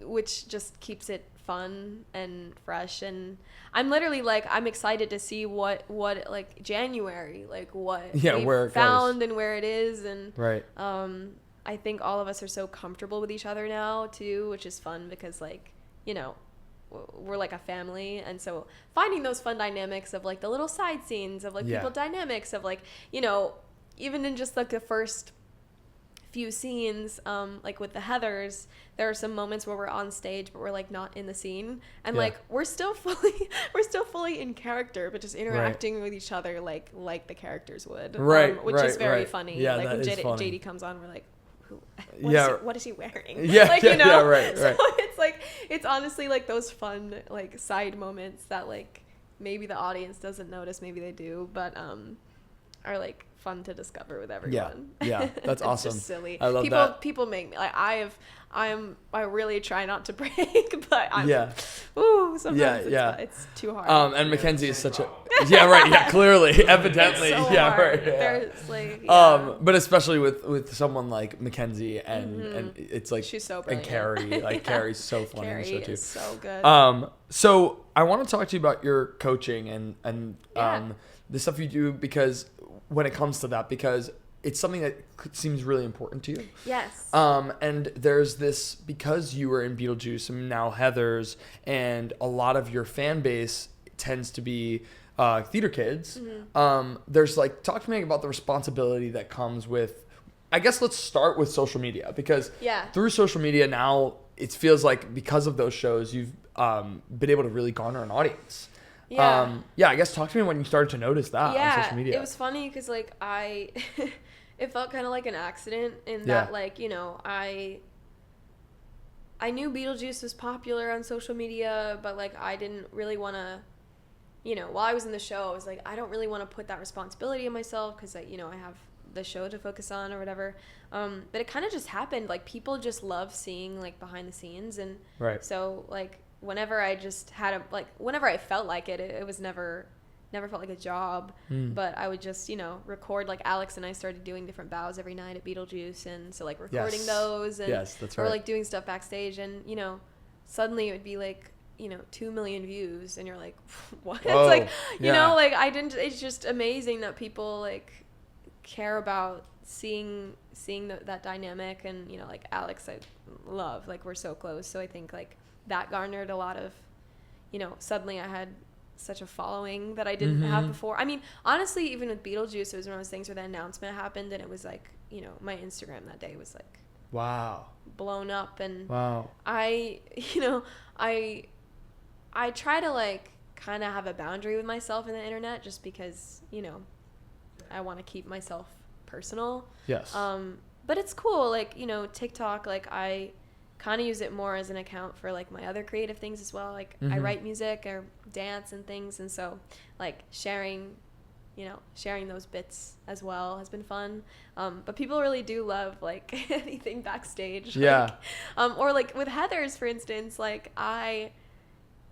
which just keeps it fun and fresh. And I'm literally like, I'm excited to see what like January, like what where it found goes. and where it is. And Right. I think all of us are so comfortable with each other now too, which is fun because like, you know, we're like a family. And so finding those fun dynamics of like the little side scenes of like people dynamics of like, you know, even in just like the first few scenes, like with the Heathers, there are some moments where we're on stage but we're like not in the scene, and like we're still fully in character but just interacting with each other like the characters would, which is very funny. Yeah, like that when is funny. JD comes on, we're like, what is he wearing? Yeah, like, you know, right. So it's like, it's honestly like those fun like side moments that like maybe the audience doesn't notice, maybe they do, but are like fun to discover with everyone. Yeah, that's awesome. It's just silly. I love that. People make me like, I really try not to break, but sometimes it's too hard. And Mackenzie is such a clearly, evidently, it's so yeah, hard. right. Yeah. There's like, but especially with someone like Mackenzie and it's like, she's so brilliant. And Carrie, like Carrie's so funny in the show too. Is so good. So I want to talk to you about your coaching and the stuff you do, because when it comes to that, because it's something that seems really important to you. Yes. And there's this, because you were in Beetlejuice and now Heathers, and a lot of your fan base tends to be theater kids. There's like, talk to me about the responsibility that comes with, I guess let's start with social media, because through social media now, it feels like because of those shows, you've been able to really garner an audience. I guess talk to me when you started to notice that on social media. It was funny because like it felt kind of like an accident in that like, you know, I knew Beetlejuice was popular on social media, but like I didn't really want to, you know, while I was in the show, I was like, I don't really want to put that responsibility on myself because you know, I have the show to focus on or whatever. But it kind of just happened. Like people just love seeing like behind the scenes, and so like whenever I just had whenever I felt like it was never felt like a job, but I would just, you know, record, like Alex and I started doing different bows every night at Beetlejuice, and so like recording those and that's or like doing stuff backstage, and you know, suddenly it would be like, you know, 2 million views, and you're like, what? Whoa. It's like, you know, like it's just amazing that people like care about seeing that dynamic, and you know, like Alex I love, like we're so close, so I think like that garnered a lot of, you know, suddenly I had such a following that I didn't have before. I mean, honestly, even with Beetlejuice, it was one of those things where the announcement happened and it was like, you know, my Instagram that day was like blown up, and I try to like kind of have a boundary with myself in the internet, just because, you know, I want to keep myself personal. But it's cool, like, you know, TikTok, like I kind of use it more as an account for like my other creative things as well, like I write music or dance and things, and so like sharing those bits as well has been fun. But people really do love like anything backstage, or like with Heathers, for instance, like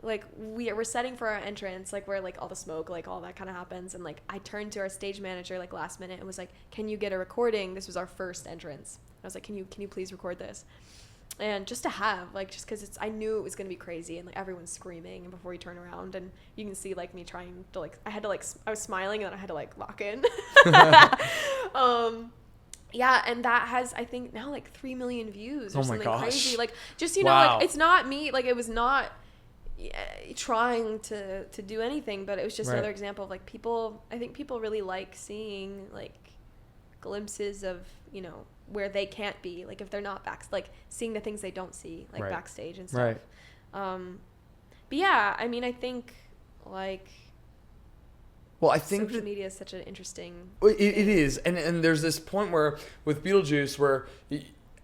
we're setting for our entrance, like where like all the smoke, like all that kind of happens, and like I turned to our stage manager like last minute and was like, can you get a recording? This was our first entrance. I was like, can you please record this? And just to have, like, just because I knew it was going to be crazy, and like everyone's screaming, and before you turn around, and you can see like me trying to like, I was smiling, and then I had to like lock in. And that has, I think now like 3 million views or something crazy. Like, just, you know, like it's not me, like it was not trying to do anything, but it was just another example of like I think people really like seeing like glimpses of, you know, where they can't be, like if they're not like seeing the things they don't see, like backstage and stuff. But yeah, I mean, I think like, well, I think social media is such an interesting it is, and there's this point where with Beetlejuice, where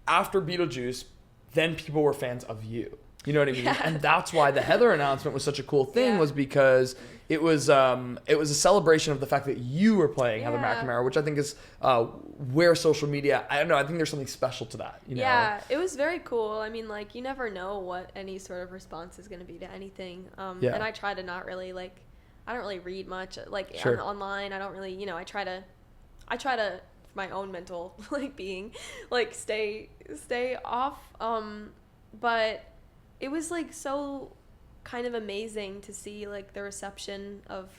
after Beetlejuice, then people were fans of you. You know what I mean? Yeah. And that's why the Heather announcement was such a cool thing, was because it was a celebration of the fact that you were playing Heather McNamara, which I think is where social media, I don't know, I think there's something special to that. You know? Yeah, it was very cool. I mean, like, you never know what any sort of response is going to be to anything. And I try to not really, like, I don't really read much, like, online. I don't really, you know, I try to, for my own mental, like, being, like, stay off. But it was, like, so kind of amazing to see, like, the reception of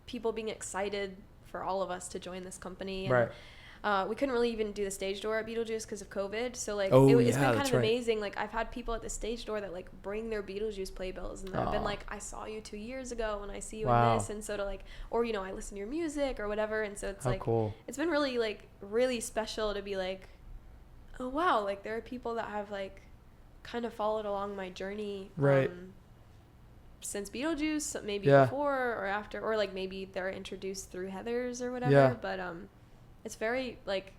people being excited for all of us to join this company. And, we couldn't really even do the stage door at Beetlejuice because of COVID. So, like, it's been kind of amazing. Like, I've had people at the stage door that, like, bring their Beetlejuice playbills. And I've been like, I saw you 2 years ago and I see you in this. And so to, like, or, you know, I listen to your music or whatever. And so it's cool. It's been really, like, really special to be like, oh, wow. Like, there are people that have, like, kind of followed along my journey. Since Beetlejuice, maybe before or after, or, like, maybe they're introduced through Heather's or whatever. Yeah. But, it's very, like,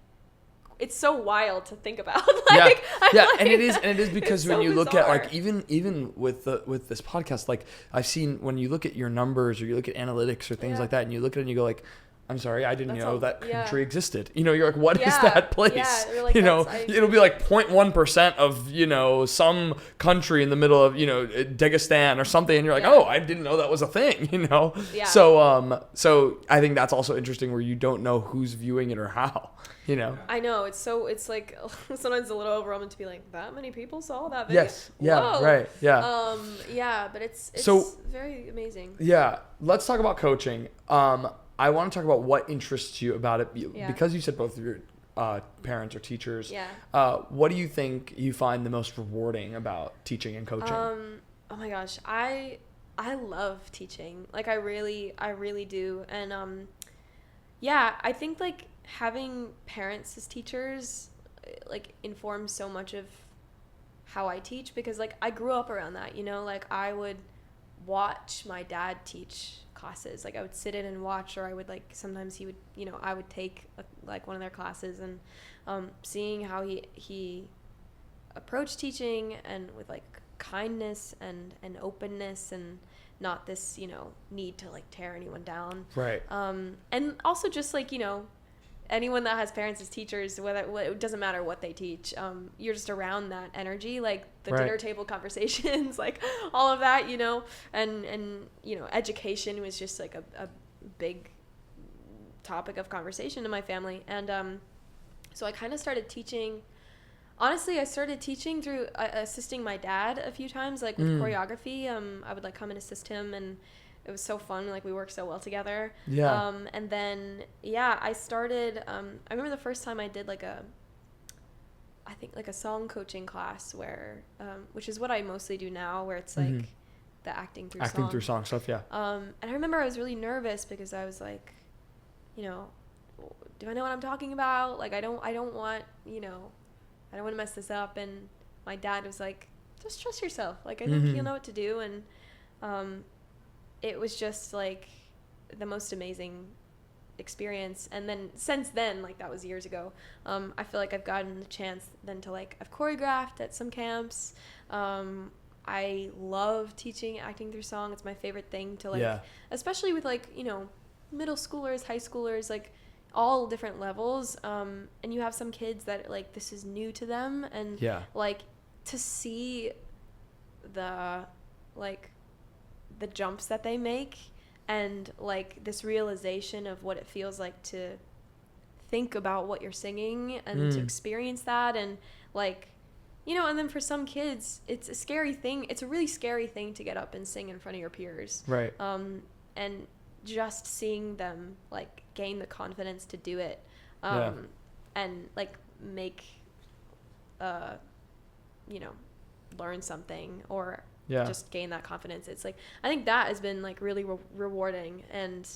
it's so wild to think about. Like, and it is because when you look at, like, even with this podcast, like, I've seen when you look at your numbers or you look at analytics or things like that, and you look at it and you go like, I'm sorry, I didn't know that country existed. You know, you're like, what is that place? Yeah, like, you know, it'll be like 0.1% of, you know, some country in the middle of, you know, Dagestan or something. And you're like, oh, I didn't know that was a thing, you know? Yeah. So I think that's also interesting where you don't know who's viewing it or how, you know? I know. It's like sometimes a little overwhelming to be like, that many people saw that video? Yes. Yeah. Whoa. Right. Yeah. Yeah, but it's very amazing. Yeah. Let's talk about coaching. I want to talk about what interests you about it because you said both of your parents are teachers. Yeah. What do you think you find the most rewarding about teaching and coaching? Oh my gosh, I love teaching. Like, I really do. And I think, like, having parents as teachers, like, informs so much of how I teach because, like, I grew up around that, you know, like, I would watch my dad teach classes. Like, I would sit in and watch, or I would, like, sometimes he would, you know, I would take like one of their classes, and seeing how he approached teaching and with, like, kindness and openness and not this, you know, need to, like, tear anyone down. Right. And also just, like, you know, anyone that has parents as teachers, it doesn't matter what they teach, you're just around that energy, like the dinner table conversations, like all of that, you know, and you know, education was just, like, a big topic of conversation in my family. And so I kind of started teaching. Honestly, I started teaching through assisting my dad a few times, like with choreography. I would, like, come and assist him, and it was so fun. Like, we worked so well together. Yeah. And then, I started, I remember the first time I did, like, a song coaching class where, which is what I mostly do now, where it's, like, the acting through song stuff, yeah. And I remember I was really nervous because I was like, you know, do I know what I'm talking about? Like, I don't want, you know, I don't want to mess this up. And my dad was like, just trust yourself. Like, I think you'll know what to do. And, it was just, like, the most amazing experience. And then since then, like, that was years ago, I feel like I've gotten the chance then to, like, I've choreographed at some camps. I love teaching acting through song. It's my favorite thing to, like, especially with, like, you know, middle schoolers, high schoolers, like, all different levels. And you have some kids that, like, this is new to them. And, like, to see the, like, the jumps that they make and, like, this realization of what it feels like to think about what you're singing and to experience that, and, like, you know, and then for some kids it's a scary thing. It's a really scary thing to get up and sing in front of your peers, right? And just seeing them, like, gain the confidence to do it, and, like, make you know, learn something or just gain that confidence. It's, like, I think that has been, like, really rewarding. And,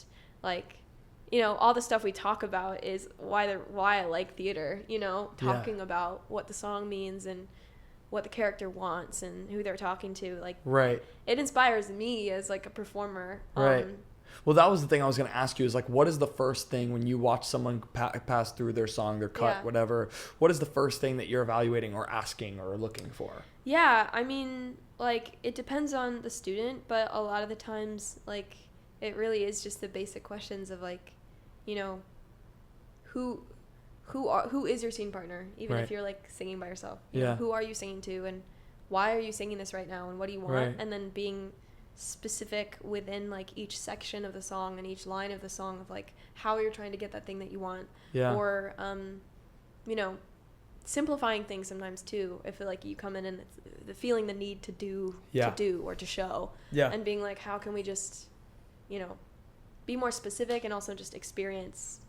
like, you know, all the stuff we talk about is why I like theater, you know, talking about what the song means and what the character wants and who they're talking to. Like, it inspires me as, like, a performer. Well, that was the thing I was going to ask you, is, like, what is the first thing when you watch someone pass through their song, their cut, whatever, what is the first thing that you're evaluating or asking or looking for? Yeah, I mean, like, it depends on the student, but a lot of the times, like, it really is just the basic questions of, like, you know, who is your scene partner, even if you're, like, singing by yourself. You know, who are you singing to, and why are you singing this right now, and what do you want? And then being specific within, like, each section of the song and each line of the song of, like, how you're trying to get that thing that you want. Or, you know, simplifying things sometimes too. If like you come in and it's the feeling the need to do or to show, and being like, how can we just, you know, be more specific and also just experience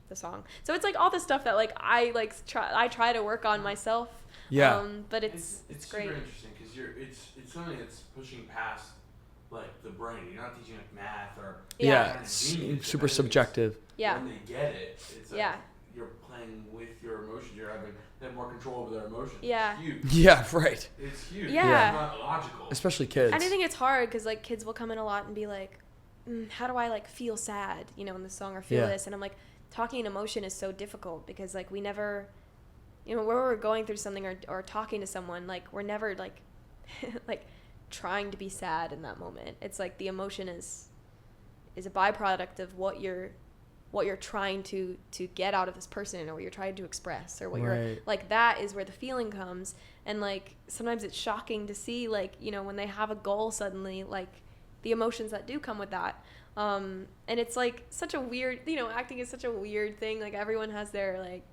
the song. So it's like all the stuff that like I try to work on myself. But it's great. Super interesting because it's something that's pushing past like the brain. You're not teaching like math or it's super subjective. When they get it, it's like you're playing with your emotions. You're having more control over their emotions. Yeah. It's huge. Yeah, right. It's huge. Yeah. It's not logical. Especially kids. And I think it's hard because like kids will come in a lot and be like, how do I like feel sad, you know, in the song or feel this? And I'm like, talking in emotion is so difficult because like we never, you know, where we're going through something or talking to someone, like we're never like like trying to be sad in that moment. It's like the emotion is a byproduct of what you're trying to get out of this person or what you're trying to express or what you're like, that is where the feeling comes. And like sometimes it's shocking to see like, you know, when they have a goal suddenly, like the emotions that do come with that. And it's like such a weird, you know, acting is such a weird thing. Like everyone has their like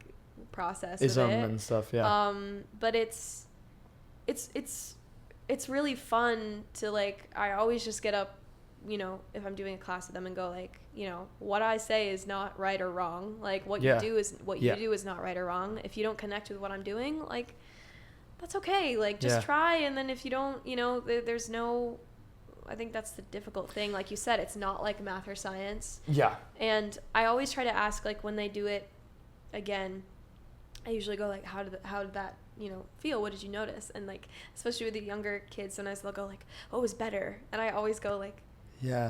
process of it and stuff. But it's really fun to like, I always just get up, you know, if I'm doing a class with them and go like, you know, what I say is not right or wrong. Like what you do is you do is not right or wrong. If you don't connect with what I'm doing, like that's okay. Like just try. And then if you don't, you know, there's no, I think that's the difficult thing. Like you said, it's not like math or science. Yeah. And I always try to ask like when they do it again, I usually go like, how did that, you know, feel? What did you notice? And like, especially with the younger kids, sometimes they'll go like, oh, it was better. And I always go like,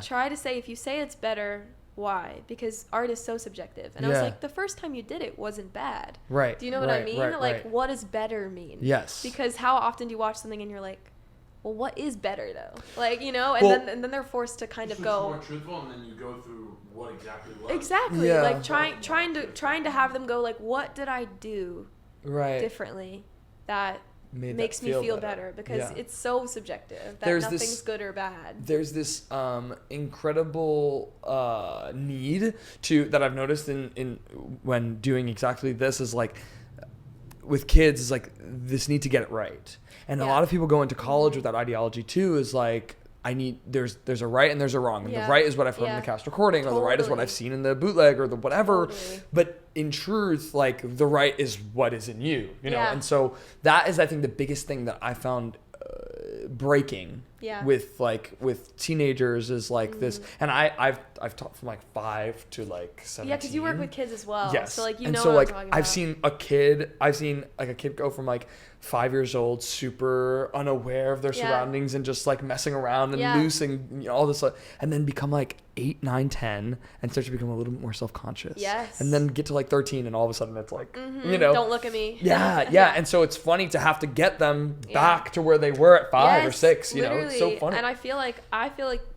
try to say, if you say it's better, why? Because art is so subjective. And I was like, the first time you did it wasn't bad. Right. Do you know what I mean? Like, what does better mean? Yes. Because how often do you watch something and you're like, well, what is better though? Like, you know, and then they're forced to kind of go more truthful, and then you go through what exactly was. Exactly. Yeah. Like trying to have them go like, what did I do differently that makes me feel better? Because it's so subjective that nothing's good or bad. There's this incredible need that I've noticed in when doing exactly this is like with kids is like this need to get it right. And a lot of people go into college with that ideology too, is like, there's a right and there's a wrong. And the right is what I've heard in the cast recording, or the right is what I've seen in the bootleg or the whatever. Totally. But in truth, like the right is what is in you, you know? And so that is, I think, the biggest thing that I found breaking with teenagers is like this. And I've taught from like 5 to like 17. Yeah, because you work with kids as well. Yes. So like and know so, what like, I'm talking about. I've seen a kid go from like 5 years old, super unaware of their surroundings and just like messing around and loose and, you know, all this stuff, and then become like 8, 9, 10 and start to become a little bit more self-conscious. Yes. And then get to like 13 and all of a sudden it's like, you know. Don't look at me. Yeah. And so it's funny to have to get them back to where they were at 5 or 6, you know. It's so funny. And I feel like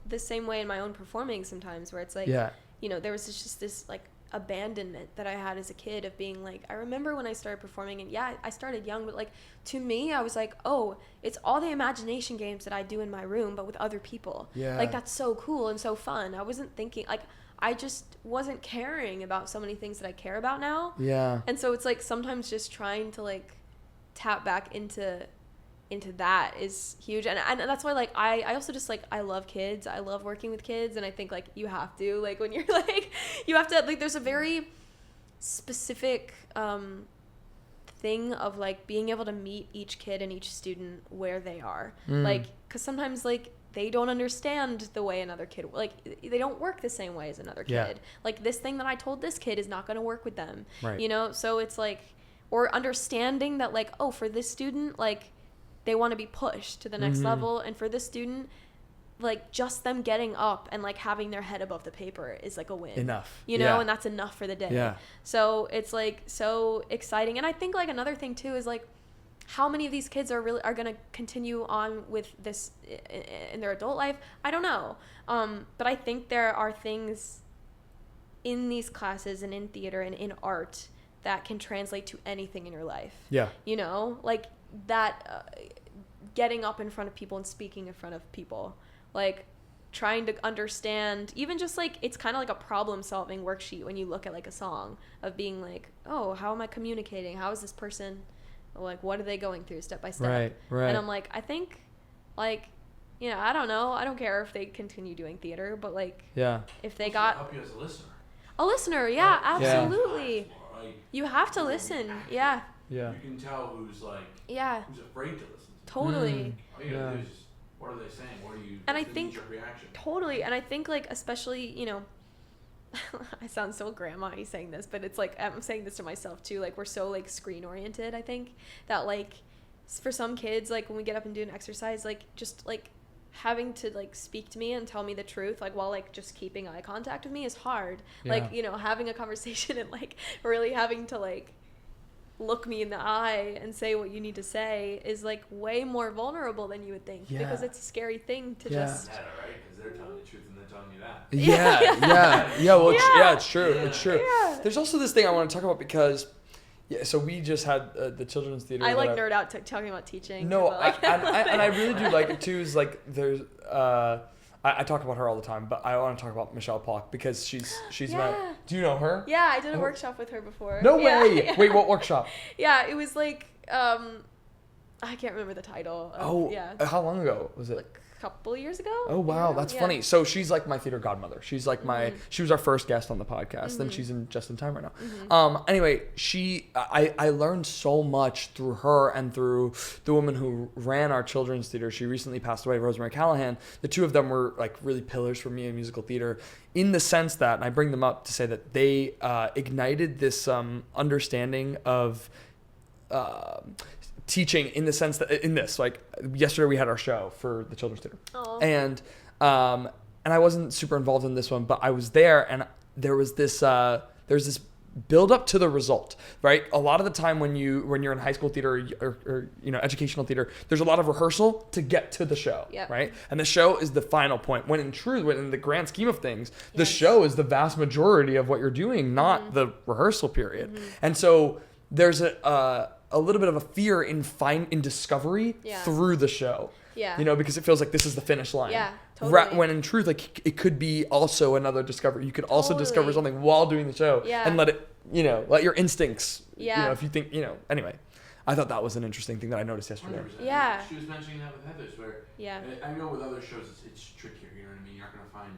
the same way in my own performing sometimes, where it's like, you know, there was just this like abandonment that I had as a kid of being like, I remember when I started performing, and I started young, but like to me I was like, oh, it's all the imagination games that I do in my room but with other people. Like that's so cool and so fun. I wasn't thinking, like I just wasn't caring about so many things that I care about now. And so it's like sometimes just trying to like tap back into that is huge. And that's why like I also just like, I love kids. I love working with kids, and I think like you have to, like when you're like, you have to, like there's a very specific thing of like being able to meet each kid and each student where they are. Like because sometimes like they don't understand the way another kid, like they don't work the same way as another kid. Like this thing that I told this kid is not going to work with them, you know. So it's like, or understanding that like, oh, for this student, like they want to be pushed to the next level, and for this student, like just them getting up and like having their head above the paper is like a win. Enough. You know, and that's enough for the day. So it's like so exciting. And I think like another thing too is like, how many of these kids are going to continue on with this in their adult life? I don't know. But I think there are things in these classes and in theater and in art that can translate to anything in your life. Yeah. You know, like that, getting up in front of people and speaking in front of people, like trying to understand, even just like, it's kind of like a problem solving worksheet when you look at like a song, of being like, oh, how am I communicating? How is this person, like, what are they going through step by step? Right. And I'm like, I think, like, you know, I don't know. I don't care if they continue doing theater, but like, if they got help you as a listener. A listener, yeah, absolutely. Yeah. You have to listen, yeah. You can tell who's like, who's afraid to listen. Totally. All you gotta do is just, what are they saying? What are you? And I think reaction. Totally, and I think like, especially, you know, I sound so grandma-y saying this, but it's like, I'm saying this to myself too. Like, we're so like screen oriented. I think that like, for some kids, like when we get up and do an exercise, like just like having to like speak to me and tell me the truth, like while like just keeping eye contact with me is hard. Like, you know, having a conversation and like really having to like look me in the eye and say what you need to say is like way more vulnerable than you would think, because it's a scary thing to just right? Because they're telling the truth and they're telling you that. It's true. There's also this thing I want to talk about, because so we just had the children's theater. I like nerd out talking about teaching. No, and I really do like it too. Is like there's I talk about her all the time, but I want to talk about Michelle Polk, because she's my. Do you know her? Yeah, I did a workshop with her before. No way. Yeah. Wait, what workshop? Yeah, it was like I can't remember the title. How long ago was it? Like a couple of years ago. Oh wow, that's funny. So she's like my theater godmother. She's like she was our first guest on the podcast, and she's in Just in Time right now. Anyway, I learned so much through her and through the woman who ran our children's theater. She recently passed away, Rosemary Callahan. The two of them were like really pillars for me in musical theater, in the sense that, and I bring them up to say that they ignited this understanding of teaching, in the sense that in this, like yesterday we had our show for the children's theater. Aww. And I wasn't super involved in this one, but I was there, and there was this build up to the result, right? A lot of the time when you're in high school theater or you know, educational theater, there's a lot of rehearsal to get to the show, right? And the show is the final point, when in truth, in the grand scheme of things, the show is the vast majority of what you're doing, not the rehearsal period. And so there's a little bit of a fear in discovery through the show. You know, because it feels like this is the finish line. Yeah, totally. When in truth, like, it could be also another discovery. You could also discover something while doing the show, and let it, you know, let your instincts, you know, if you think, you know, anyway. I thought that was an interesting thing that I noticed yesterday. 100%. Yeah. She was mentioning that with Heather's, where I know with other shows it's trickier, you know what I mean? You're not going to find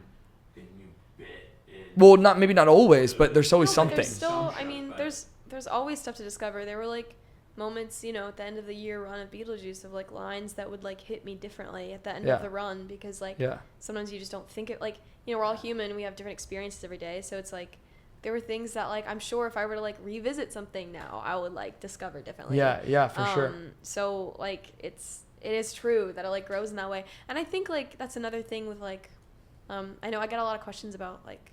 a new bit. Well, maybe not always, but there's always something. There's still, I mean, there's always stuff to discover. There were like moments, you know, at the end of the year run of Beetlejuice, of like lines that would like hit me differently at the end of the run, because like sometimes you just don't think it, like, you know, we're all human, we have different experiences every day, so it's like there were things that like I'm sure if I were to like revisit something now, I would like discover differently. For sure. So like it is true that it like grows in that way. And I think like that's another thing with like I know I get a lot of questions about like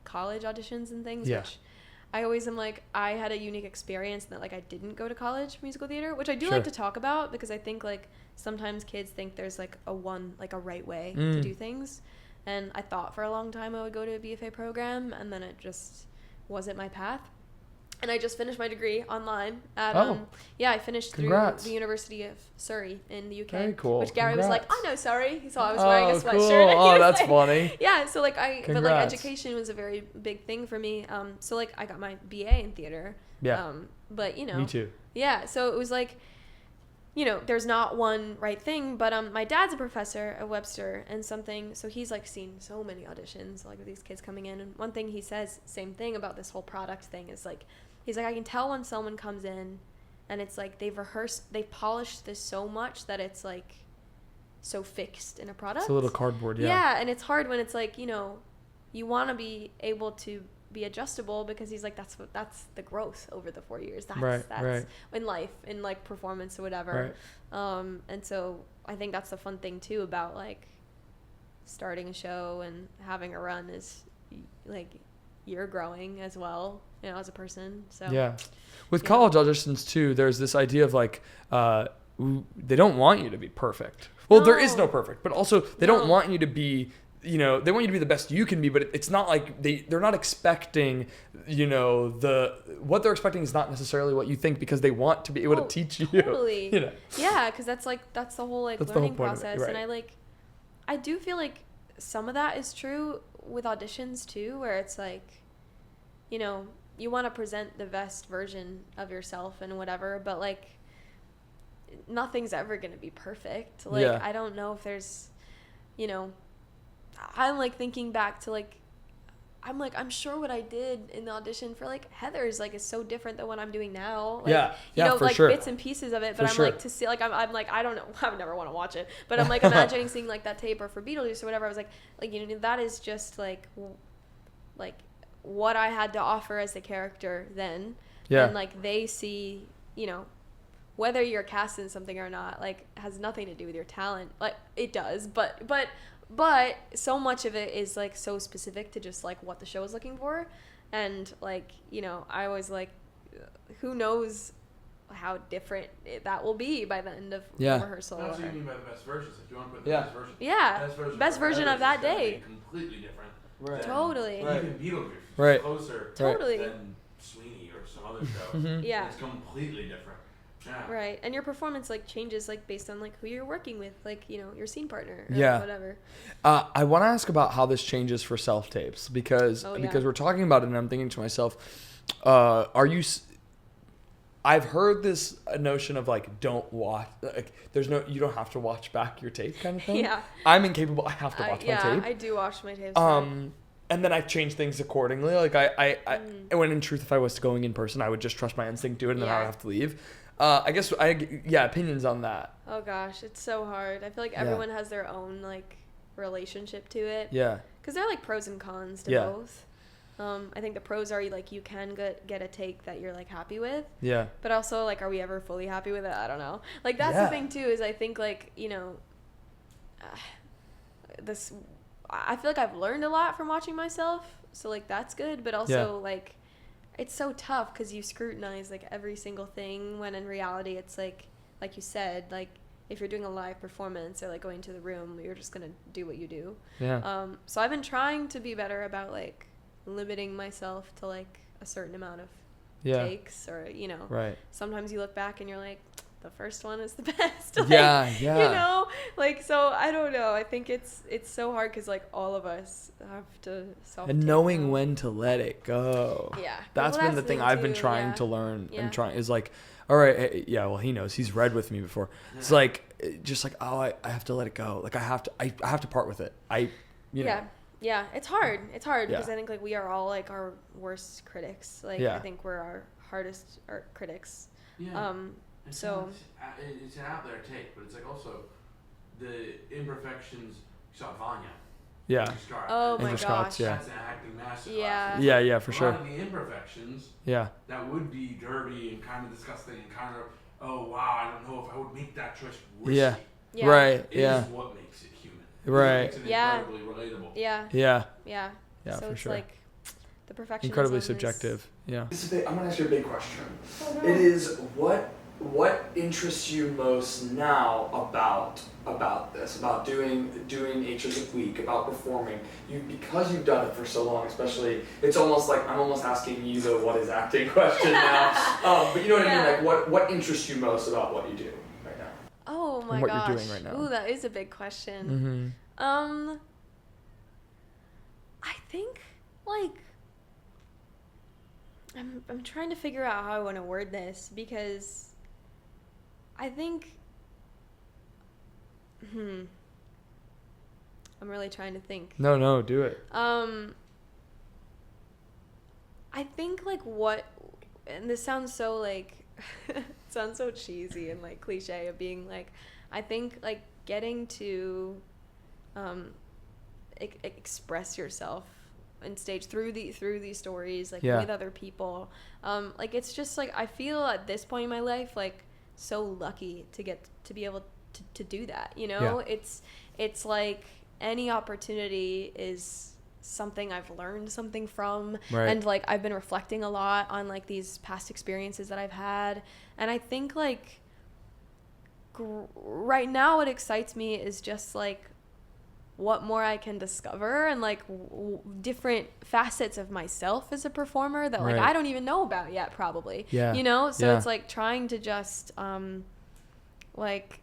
college auditions and things, which I always am like, I had a unique experience that like I didn't go to college for musical theater, which I do like to talk about, because I think like sometimes kids think there's like a right way to do things. And I thought for a long time I would go to a BFA program, and then it just wasn't my path. And I just finished my degree online at I finished through the University of Surrey in the UK. Very cool. Which Gary was like, I know Surrey. He saw I was wearing a sweatshirt. Cool. Oh, that's funny. Yeah, so like but like education was a very big thing for me. So like I got my BA in theater. Yeah. But you know. Me too. Yeah, so it was like, you know, there's not one right thing, but my dad's a professor at Webster, and so he's like seen so many auditions like with these kids coming in, and one thing he says, same thing about this whole product thing, is like, he's like, I can tell when someone comes in and it's like they've polished this so much that it's like so fixed in a product. It's a little cardboard, Yeah, and it's hard when it's like, you know, you want to be able to be adjustable, because he's like, that's the growth over the 4 years. That's in life, in like performance or whatever. Right. And so I think that's the fun thing too about like starting a show and having a run, is like you're growing as well, you know, as a person. So yeah. With college auditions too, there's this idea of like they don't want you to be perfect. Well, there is no perfect, but also they don't want you to be, you know, they want you to be the best you can be, but it's not like they're not expecting, you know, what they're expecting is not necessarily what you think, because they want to be able to teach you. Totally. You know? Yeah, because that's the whole like learning process, right. and I do feel like some of that is true with auditions too, where it's like, you know, you want to present the best version of yourself and whatever, but like nothing's ever going to be perfect. Like, I don't know if there's, you know, I'm like thinking back to like, I'm sure what I did in the audition for like Heather's like is so different than what I'm doing now. Like, you know, for like sure. bits and pieces of it, but I'm like to see like I'm like, I don't know, I would never want to watch it, but I'm like imagining seeing like that tape or for Beetlejuice or whatever. I was like you know, that is just like what I had to offer as a character then. And like they see, you know, whether you're cast in something or not, like has nothing to do with your talent. Like it does, but so much of it is like so specific to just like what the show is looking for. And like, you know, I was like, who knows how different that will be by the end of rehearsal. That's what you mean by the best versions. If you want to put the best version. Yeah. Best version of that day. Completely different. Right. Totally. Even Beetlejuice is right. closer totally. than Sweeney or some other show. Yeah. It's completely different. Yeah. Right. And your performance like changes like based on like who you're working with, like, you know, your scene partner or whatever. I want to ask about how this changes for self-tapes because we're talking about it and I'm thinking to myself, I've heard this notion of like don't watch, like you don't have to watch back your tape kind of thing. Yeah. I'm incapable. I have to watch my tape. Yeah, I do watch my tapes. And then I change things accordingly. Like when in truth, if I was going in person, I would just trust my instinct, do it, and then I would have to leave. I guess opinions on that. Oh gosh, it's so hard. I feel like everyone has their own like relationship to it. Yeah. Because there are like pros and cons to both. I think the pros are like you can get a take that you're like happy with. Yeah. But also like, are we ever fully happy with it? I don't know. Like that's the thing too, is I think like, you know, I feel like I've learned a lot from watching myself. So like that's good. But also like, it's so tough because you scrutinize like every single thing when in reality it's like you said, like if you're doing a live performance or like going to the room, you're just gonna do what you do. Yeah. So I've been trying to be better about like limiting myself to like a certain amount of takes, or you know, sometimes you look back and you're like, the first one is the best. Like, you know, like, so I don't know. I think it's so hard because like all of us have to self-tape. And knowing when to let it go. Yeah. That's been the thing I've been trying to learn and is like, all right, well, he knows, he's read with me before. It's like, just like, oh, I have to let it go. Like I have to part with it. You know. Yeah. It's hard because I think like we are all like our worst critics. Like I think we're our hardest critics. Yeah. So it's an out there take, but it's like also the imperfections. You saw Vanya. Yeah. Oh my gosh. That's an acting masterclass. Yeah. Yeah, for sure. A lot of the imperfections. Yeah. That would be dirty and kind of disgusting and kind of, oh wow, I don't know if I would make that choice risky. Yeah. Right. Is what makes it human. Right. It makes it incredibly relatable. Yeah, for it's sure. like the perfectionism. Incredibly subjective. Yeah. I'm gonna ask you a big question. Oh, no. It is what interests you most now about this, about doing 8 shows a week, about performing? Because you've done it for so long, especially, it's almost like I'm almost asking you the what is acting question now. But you know what I mean? Like what interests you most about what you do right now? Oh my gosh. What you're doing right now. Ooh, that is a big question. Mm-hmm. I think like I'm trying to figure out how I want to word this, because I think I'm really trying to think. No, do it. I think like and this sounds so like it sounds so cheesy and like cliche of being like, I think like getting to express yourself on stage through these stories, like with other people, like it's just like I feel at this point in my life like so lucky to get to be able to do that, you know. It's like any opportunity is something I've learned something from. Right. And like I've been reflecting a lot on like these past experiences that I've had. And I think like right now what excites me is just like what more I can discover and like different facets of myself as a performer that like right. I don't even know about yet probably. Yeah. You know? So yeah. it's like trying to just like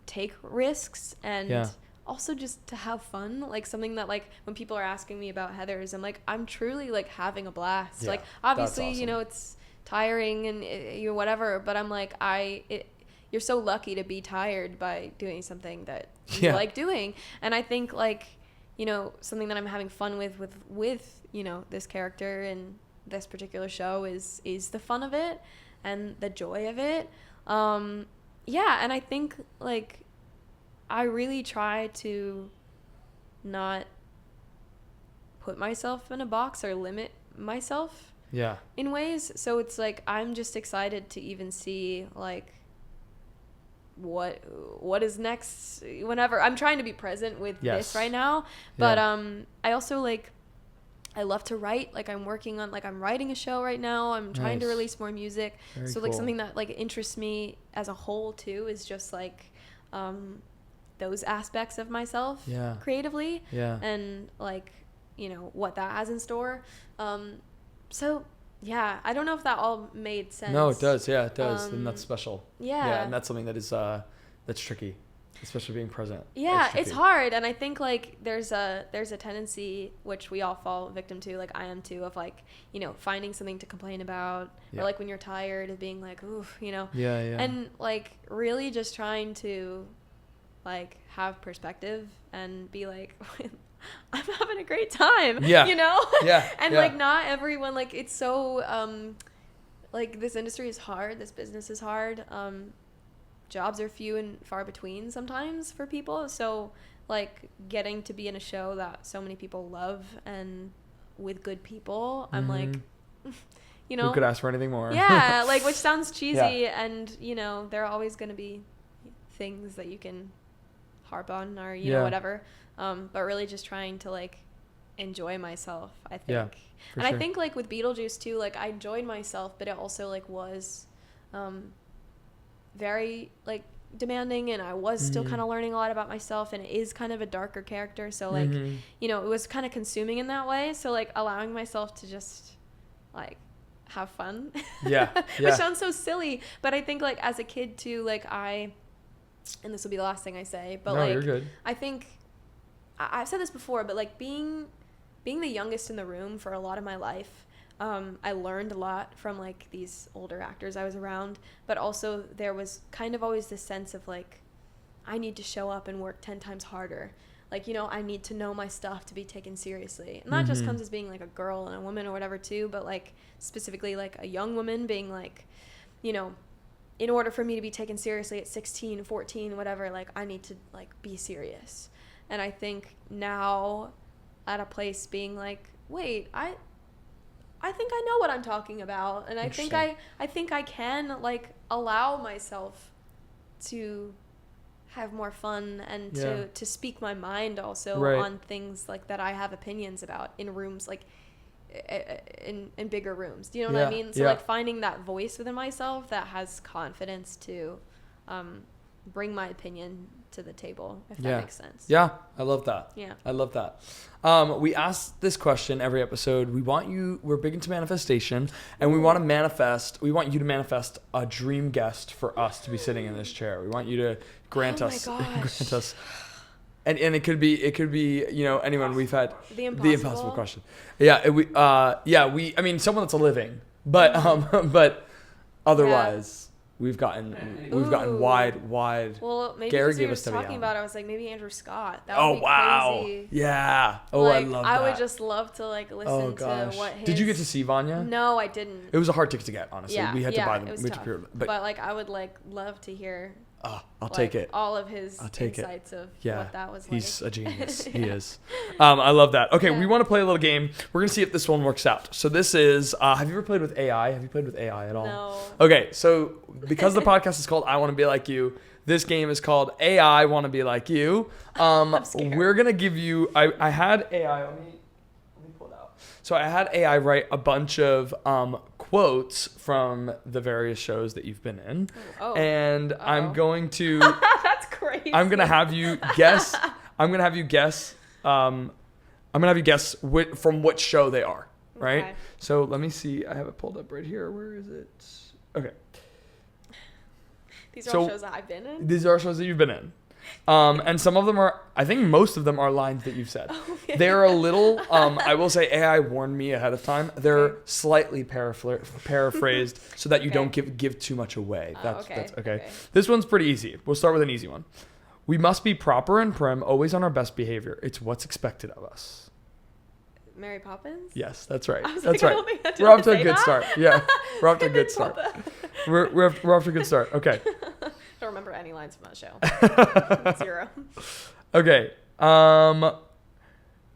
take risks and yeah. also just to have fun. Like something that like when people are asking me about Heathers, I'm like I'm truly like having a blast. Yeah, like obviously awesome. You know it's tiring and you whatever, but I'm like you're so lucky to be tired by doing something that you yeah. like doing. And I think like, you know, something that I'm having fun with, you know, this character and this particular show is the fun of it and the joy of it. Yeah. And I think like, I really try to not put myself in a box or limit myself yeah. in ways. So it's like, I'm just excited to even see like, what is next whenever I'm trying to be present with yes. this right now, but yeah. I also like I love to write. Like I'm writing a show right now. I'm trying nice. to release more music. Very so cool. like something that like interests me as a whole too is just like those aspects of myself yeah. creatively yeah. and like you know what that has in store. So yeah, I don't know if that all made sense. No, it does. Yeah, it does. And that's special. Yeah. Yeah, and that's something that is that's tricky, especially being present. Yeah, it's hard, and I think like there's a tendency which we all fall victim to, like I am too, of like you know finding something to complain about, yeah. or like when you're tired of being like oof, you know. Yeah, yeah. And like really just trying to like have perspective and be like. I'm having a great time, yeah. you know? Yeah. And yeah. like not everyone, like it's so, like this industry is hard, this business is hard, jobs are few and far between sometimes for people, so like getting to be in a show that so many people love and with good people, I'm like, you know. Who could ask for anything more? Yeah, like which sounds cheesy yeah. and, you know, there are always going to be things that you can harp on or, you yeah. know, whatever. But really just trying to like enjoy myself, I think. Yeah, and sure. I think like with Beetlejuice too, like I enjoyed myself, but it also like was very like demanding, and I was still kind of learning a lot about myself, and it is kind of a darker character. So like, you know, it was kind of consuming in that way. So like allowing myself to just like have fun. Yeah. yeah. Which sounds so silly, but I think like as a kid too, like and this will be the last thing I say, but no, like you're good. I think I've said this before, but like being the youngest in the room for a lot of my life, I learned a lot from like these older actors I was around, but also there was kind of always this sense of like, I need to show up and work 10 times harder. Like, you know, I need to know my stuff to be taken seriously. And that just comes as being like a girl and a woman or whatever too, but like specifically like a young woman being like, you know, in order for me to be taken seriously at 16, 14, whatever, like I need to like be serious. And I think now at a place being like, wait, I think I know what I'm talking about. And I think I can like allow myself to have more fun and to speak my mind also on things like that I have opinions about in rooms like in bigger rooms. Do you know what I mean? So like finding that voice within myself that has confidence to bring my opinion to the table, if that makes sense. Yeah, I love that. Yeah. I love that. We ask this question every episode. We're big into manifestation, and we want you to manifest a dream guest for us to be sitting in this chair. We want you to grant us, and it could be, you know, anyone we've had. The impossible question. Yeah. I mean, someone that's a living, but otherwise. We've gotten wide. Well, maybe Gary because gave we us were talking about it, I was like, maybe Andrew Scott. That would be crazy. Yeah. Oh, like, I love that. I would just love to like listen to what his... Did you get to see Vanya? No, I didn't. It was a hard ticket to get, honestly. Yeah, we had to buy them. It was tough. But like I would like love to hear I'll take it. All of his insights of what that was like. He's a genius. He is. I love that. Okay, we want to play a little game. We're going to see if this one works out. So this is, have you ever played with AI? Have you played with AI at all? No. Okay, so because the podcast is called I Want to Be Like You, This game is called AI Want to Be Like You. We're going to give you, I had AI, let me pull it out. So I had AI write a bunch of quotes from the various shows that you've been in. And I'm going to... That's crazy. I'm going to have you guess. I'm going to have you guess from which show they are. Right? Okay. So let me see. I have it pulled up right here. Where is it? Okay. These are all shows that I've been in? These are shows that you've been in. And some of them are, I think most of them are lines that you've said. Okay. They're a little, I will say AI warned me ahead of time. They're slightly paraphrased so that you don't give too much away. That's okay. This one's pretty easy. We'll start with an easy one. We must be proper and prim, always on our best behavior. It's what's expected of us. Mary Poppins? Yes, that's right. That's right. We're off to a good start. Yeah, we're off to a good start. We're off to a good start. Okay. Don't remember any lines from that show. 0. Okay.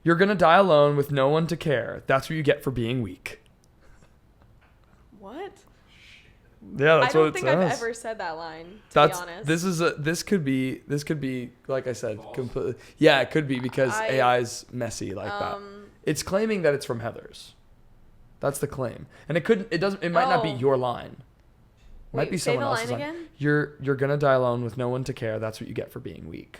You're gonna die alone with no one to care. That's what you get for being weak. What? Yeah, that's what it says. I don't think I've ever said that line. To be honest, this could be like I said, completely. Yeah, it could be because AI's messy like that. It's claiming that it's from Heather's. That's the claim, and it might not be your line. It might be someone else's line. Again? You're gonna die alone with no one to care. That's what you get for being weak.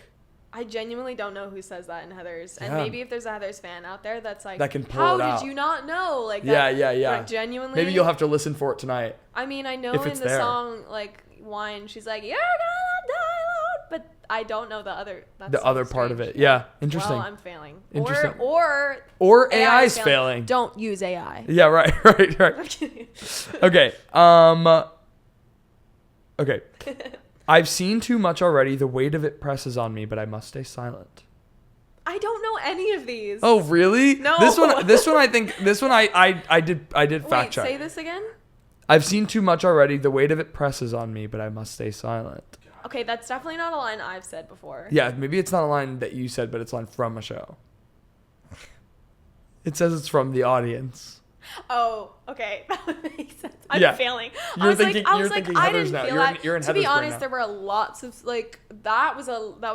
I genuinely don't know who says that in Heather's, and maybe if there's a Heather's fan out there that's like, that can pull it out. How did you not know? Like that, yeah. Like, genuinely. Maybe you'll have to listen for it tonight. I mean, I know in the song like Wine, she's like, "You're gonna die alone," but I don't know the other. That's the other part of it. Yeah, interesting. Well, I'm failing. Interesting. Or AI's failing. Don't use AI. Yeah, right. I'm kidding. Okay. Okay. I've seen too much already. The weight of it presses on me, but I must stay silent. I don't know any of these. Oh, really? No. This one I did fact check. Say this again. I've seen too much already. The weight of it presses on me, but I must stay silent. Okay, that's definitely not a line I've said before. Yeah, maybe it's not a line that you said, but it's a line from a show. It says it's from the audience. Oh, okay. That would make sense. I'm failing. You're thinking Heather's now. You're in Heather's. To be honest, there were lots of that was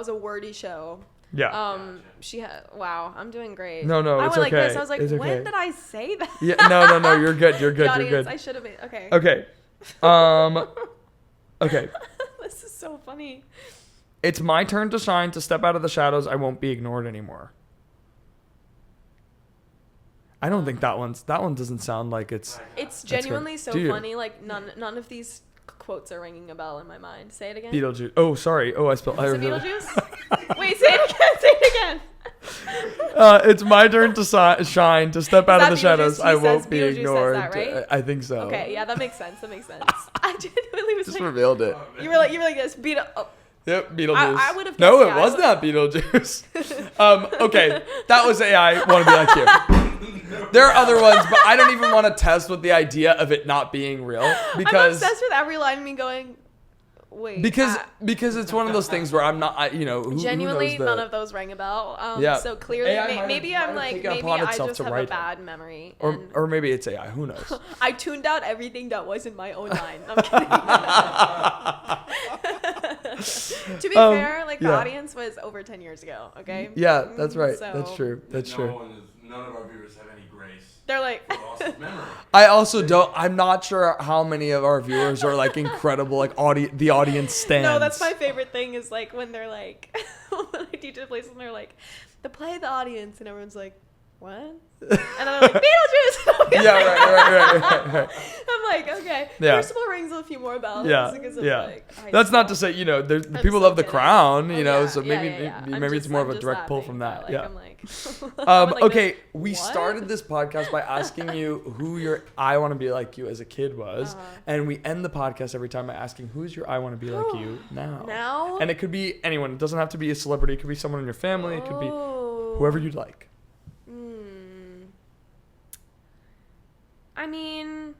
a wordy show. Yeah. She had. Wow, I'm doing great. No, I it's went okay. like this. I was like, when did I say that? Yeah. No. You're good. You're good. The audience, you're good. I should have made. Okay. Okay. Okay. This is so funny. It's my turn to shine. To step out of the shadows. I won't be ignored anymore. I don't think that one doesn't sound like it's. It's genuinely so funny. Like none of these quotes are ringing a bell in my mind. Say it again. Beetlejuice. Oh, sorry. Oh, I spelled. Is it Beetlejuice? Wait, say it again. Say it again. It's my turn to shine. To step out of the shadows. I won't be Beetlejuice ignored. Says that, right? I think so. Okay, yeah, that makes sense. I genuinely was just like, revealed it. You were like this. Yep, Beetlejuice. I would have. No, it was not Beetlejuice. Okay, that was AI. Want to be like you. There are other ones, but I don't even want to test with the idea of it not being real because I'm obsessed with every line of me going, wait. Because it's one of those things where I'm not, genuinely none of those rang a bell. Yeah. So clearly, maybe I just have a bad memory. Or maybe it's AI. Who knows? I tuned out everything that wasn't my own line. I'm kidding. To be fair, the audience was over 10 years ago. Okay. Yeah, that's right. So, that's true. None of our viewers have any grace. They're like, I also don't. I'm not sure how many of our viewers are like incredible, like the audience stands. No, that's my favorite thing is like when they're like, when I teach at places and they're like, the play the audience, and everyone's like, what? And I'm like, Beetlejuice. Yeah, right. I'm like, okay. Yeah. Crucible rings a few more bells. Yeah. That's not to say, there's people love The Crown, so maybe it's more of a direct pull from that. Yeah. I'm like, okay, we started this podcast by asking you who your I Want to Be Like You as a kid was, and we end the podcast every time by asking who's your I Want to Be Like You now. Now? And it could be anyone. It doesn't have to be a celebrity. It could be someone in your family. It could be whoever you'd like. I mean,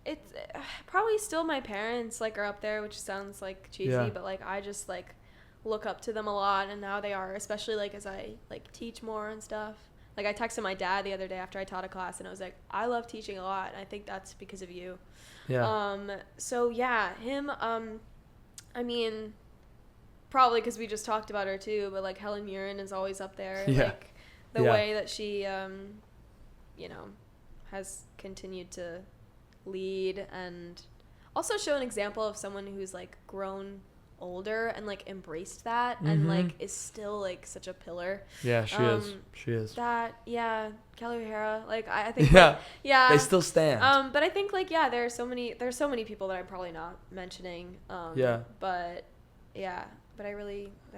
it's probably still my parents are up there, which sounds cheesy, but I just look up to them a lot, and now they are, especially as I teach more and stuff. I texted my dad the other day after I taught a class, and I was like, I love teaching a lot, and I think that's because of you. Yeah. So yeah, him. I mean, probably because we just talked about her too, but like Helen Mirren is always up there. Yeah. Like the way that she, has continued to lead and also show an example of someone who's like grown older and like embraced that and like is still like such a pillar. Yeah, she is. That Kelly O'Hara, like I think they still stand. But I think like there's so many people that I'm probably not mentioning. But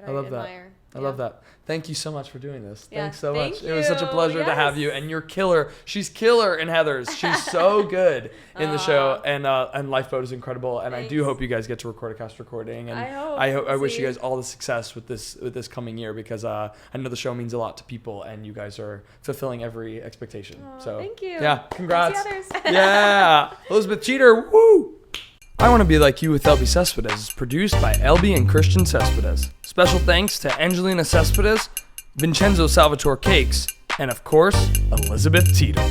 I admire. I love that. Thank you so much for doing this. Yeah, Thanks so much. you. It was such a pleasure to have you, and you're killer. She's killer in Heathers. She's so good in the show, and Lifeboat is incredible. And Thanks. I do hope you guys get to record a cast recording. And I wish you guys all the success with this coming year, because I know the show means a lot to people, and you guys are fulfilling every expectation. So thank you. Yeah, congrats. Thanks, Yeah, Elizabeth Teeter. Woo! I Want to Be Like You with Elbi Cespedes is produced by Elbi and Christian Cespedes. Special thanks to Angelina Cespedes, Vincenzo Salvatore Cakes, and of course, Elizabeth Teeter.